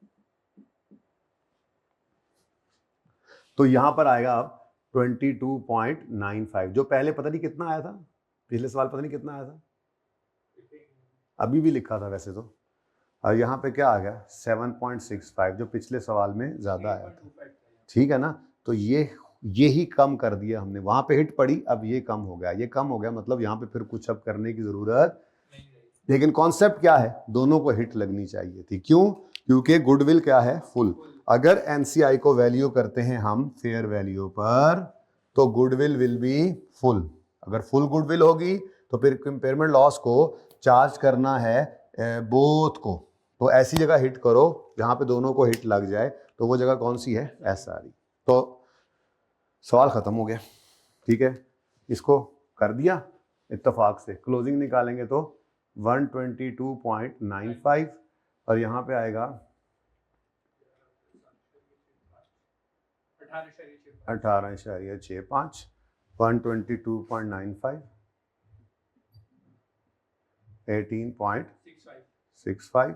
तो यहां पर आएगा अब 22.95, जो पहले पता नहीं कितना आया था, पिछले सवाल पता नहीं कितना आया था, अभी भी लिखा था वैसे तो, और यहां पे क्या आ गया? 7.65, जो पिछले सवाल में ज्यादा आया था। ठीक है ना, तो ये ही कम कर दिया हमने। वहां पे हिट पड़ी, अब ये कम हो गया, ये कम हो गया, मतलब यहां पे फिर कुछ अब करने की जरूरत नहीं। लेकिन कॉन्सेप्ट क्या है? दोनों को हिट लगनी चाहिए थी। क्यों? क्योंकि गुडविल क्या है? फुल। अगर एनसीआई को वैल्यू करते हैं हम फेयर वैल्यू पर, तो गुडविल विल बी फुल। अगर फुल गुडविल होगी तो फिर इंपेयरमेंट लॉस को चार्ज करना है बोथ को, तो ऐसी जगह हिट करो जहां पे दोनों को हिट लग जाए, तो वो जगह कौन सी है? एसआरई। तो सवाल खत्म हो गया, ठीक है, इसको कर दिया इत्तेफाक से। क्लोजिंग निकालेंगे तो 122.95 और यहां पे आएगा 18.65। 122.95 18.65,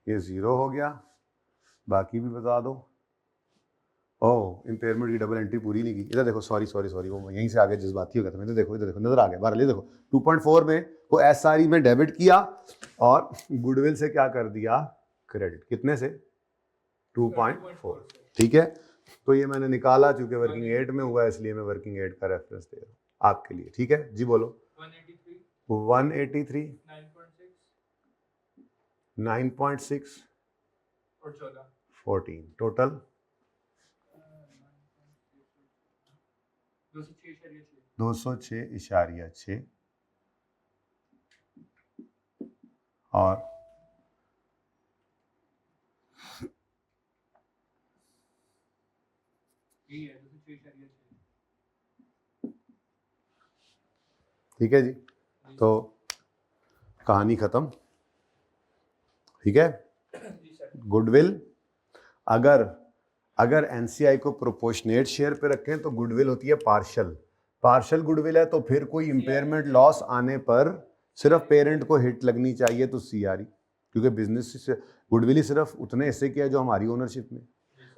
ये जीरो हो गया। बाकी भी बता दो। ओह, इंपेयरमेंट की डबल एंट्री पूरी नहीं की। इधर देखो, सॉरी, वो यहीं से आगे जज्बाती हो गया था। इधर देखो, नजर आ गया बाहर। देखो 2.4 में को एसआरई में डेबिट किया और गुडविल से क्या कर दिया? क्रेडिट। कितने से? 2.4। ठीक है, तो ये मैंने निकाला, चूंकि वर्किंग 8 में हुआ है इसलिए मैं वर्किंग 8 का रेफरेंस दे रहा हूँ आपके लिए। ठीक है जी, बोलो। 183 9.6 और 14 टोटल 206.6 और ठीक है जी, तो कहानी ख़त्म। ठीक है, गुडविल अगर एनसीआई को प्रोपोर्शनेट शेयर पे रखें तो गुडविल होती है पार्शल गुडविल है, तो फिर कोई इम्पेयरमेंट लॉस आने पर सिर्फ पेरेंट को हिट लगनी चाहिए, तो सीआरई, क्योंकि बिजनेस से गुडविल ही सिर्फ उतने हिस्से की है जो हमारी ओनरशिप में।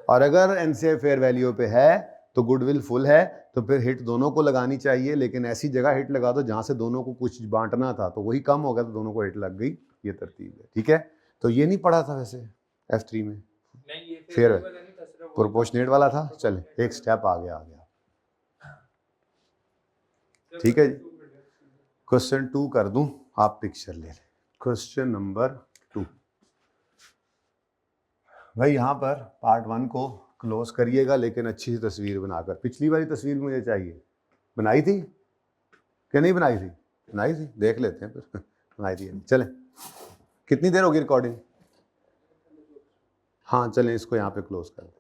और अगर एनसीआई फेयर वैल्यू पे है तो गुडविल फुल है, तो फिर हिट दोनों को लगानी चाहिए, लेकिन ऐसी जगह हिट लगा दो जहां से दोनों को कुछ बांटना था, तो वही कम हो गया तो दोनों को हिट लग गई। ये तरतीब है। ठीक है, तो ये नहीं पढ़ा था वैसे F3 में, फिर प्रोपोर्शनेट वाला था। चले एक स्टेप आ गया। ठीक है जी, क्वेश्चन 2 कर दूं, आप पिक्चर ले लें। क्वेश्चन नंबर 2 भाई, यहाँ पर पार्ट 1 को क्लोज करिएगा, लेकिन अच्छी सी तस्वीर बनाकर। पिछली वाली तस्वीर मुझे चाहिए, बनाई थी कि नहीं बनाई थी? बनाई थी, देख लेते हैं फिर। बनाई थी। चलें, कितनी देर होगी रिकॉर्डिंग? हाँ चलें, इसको यहाँ पे क्लोज कर दें।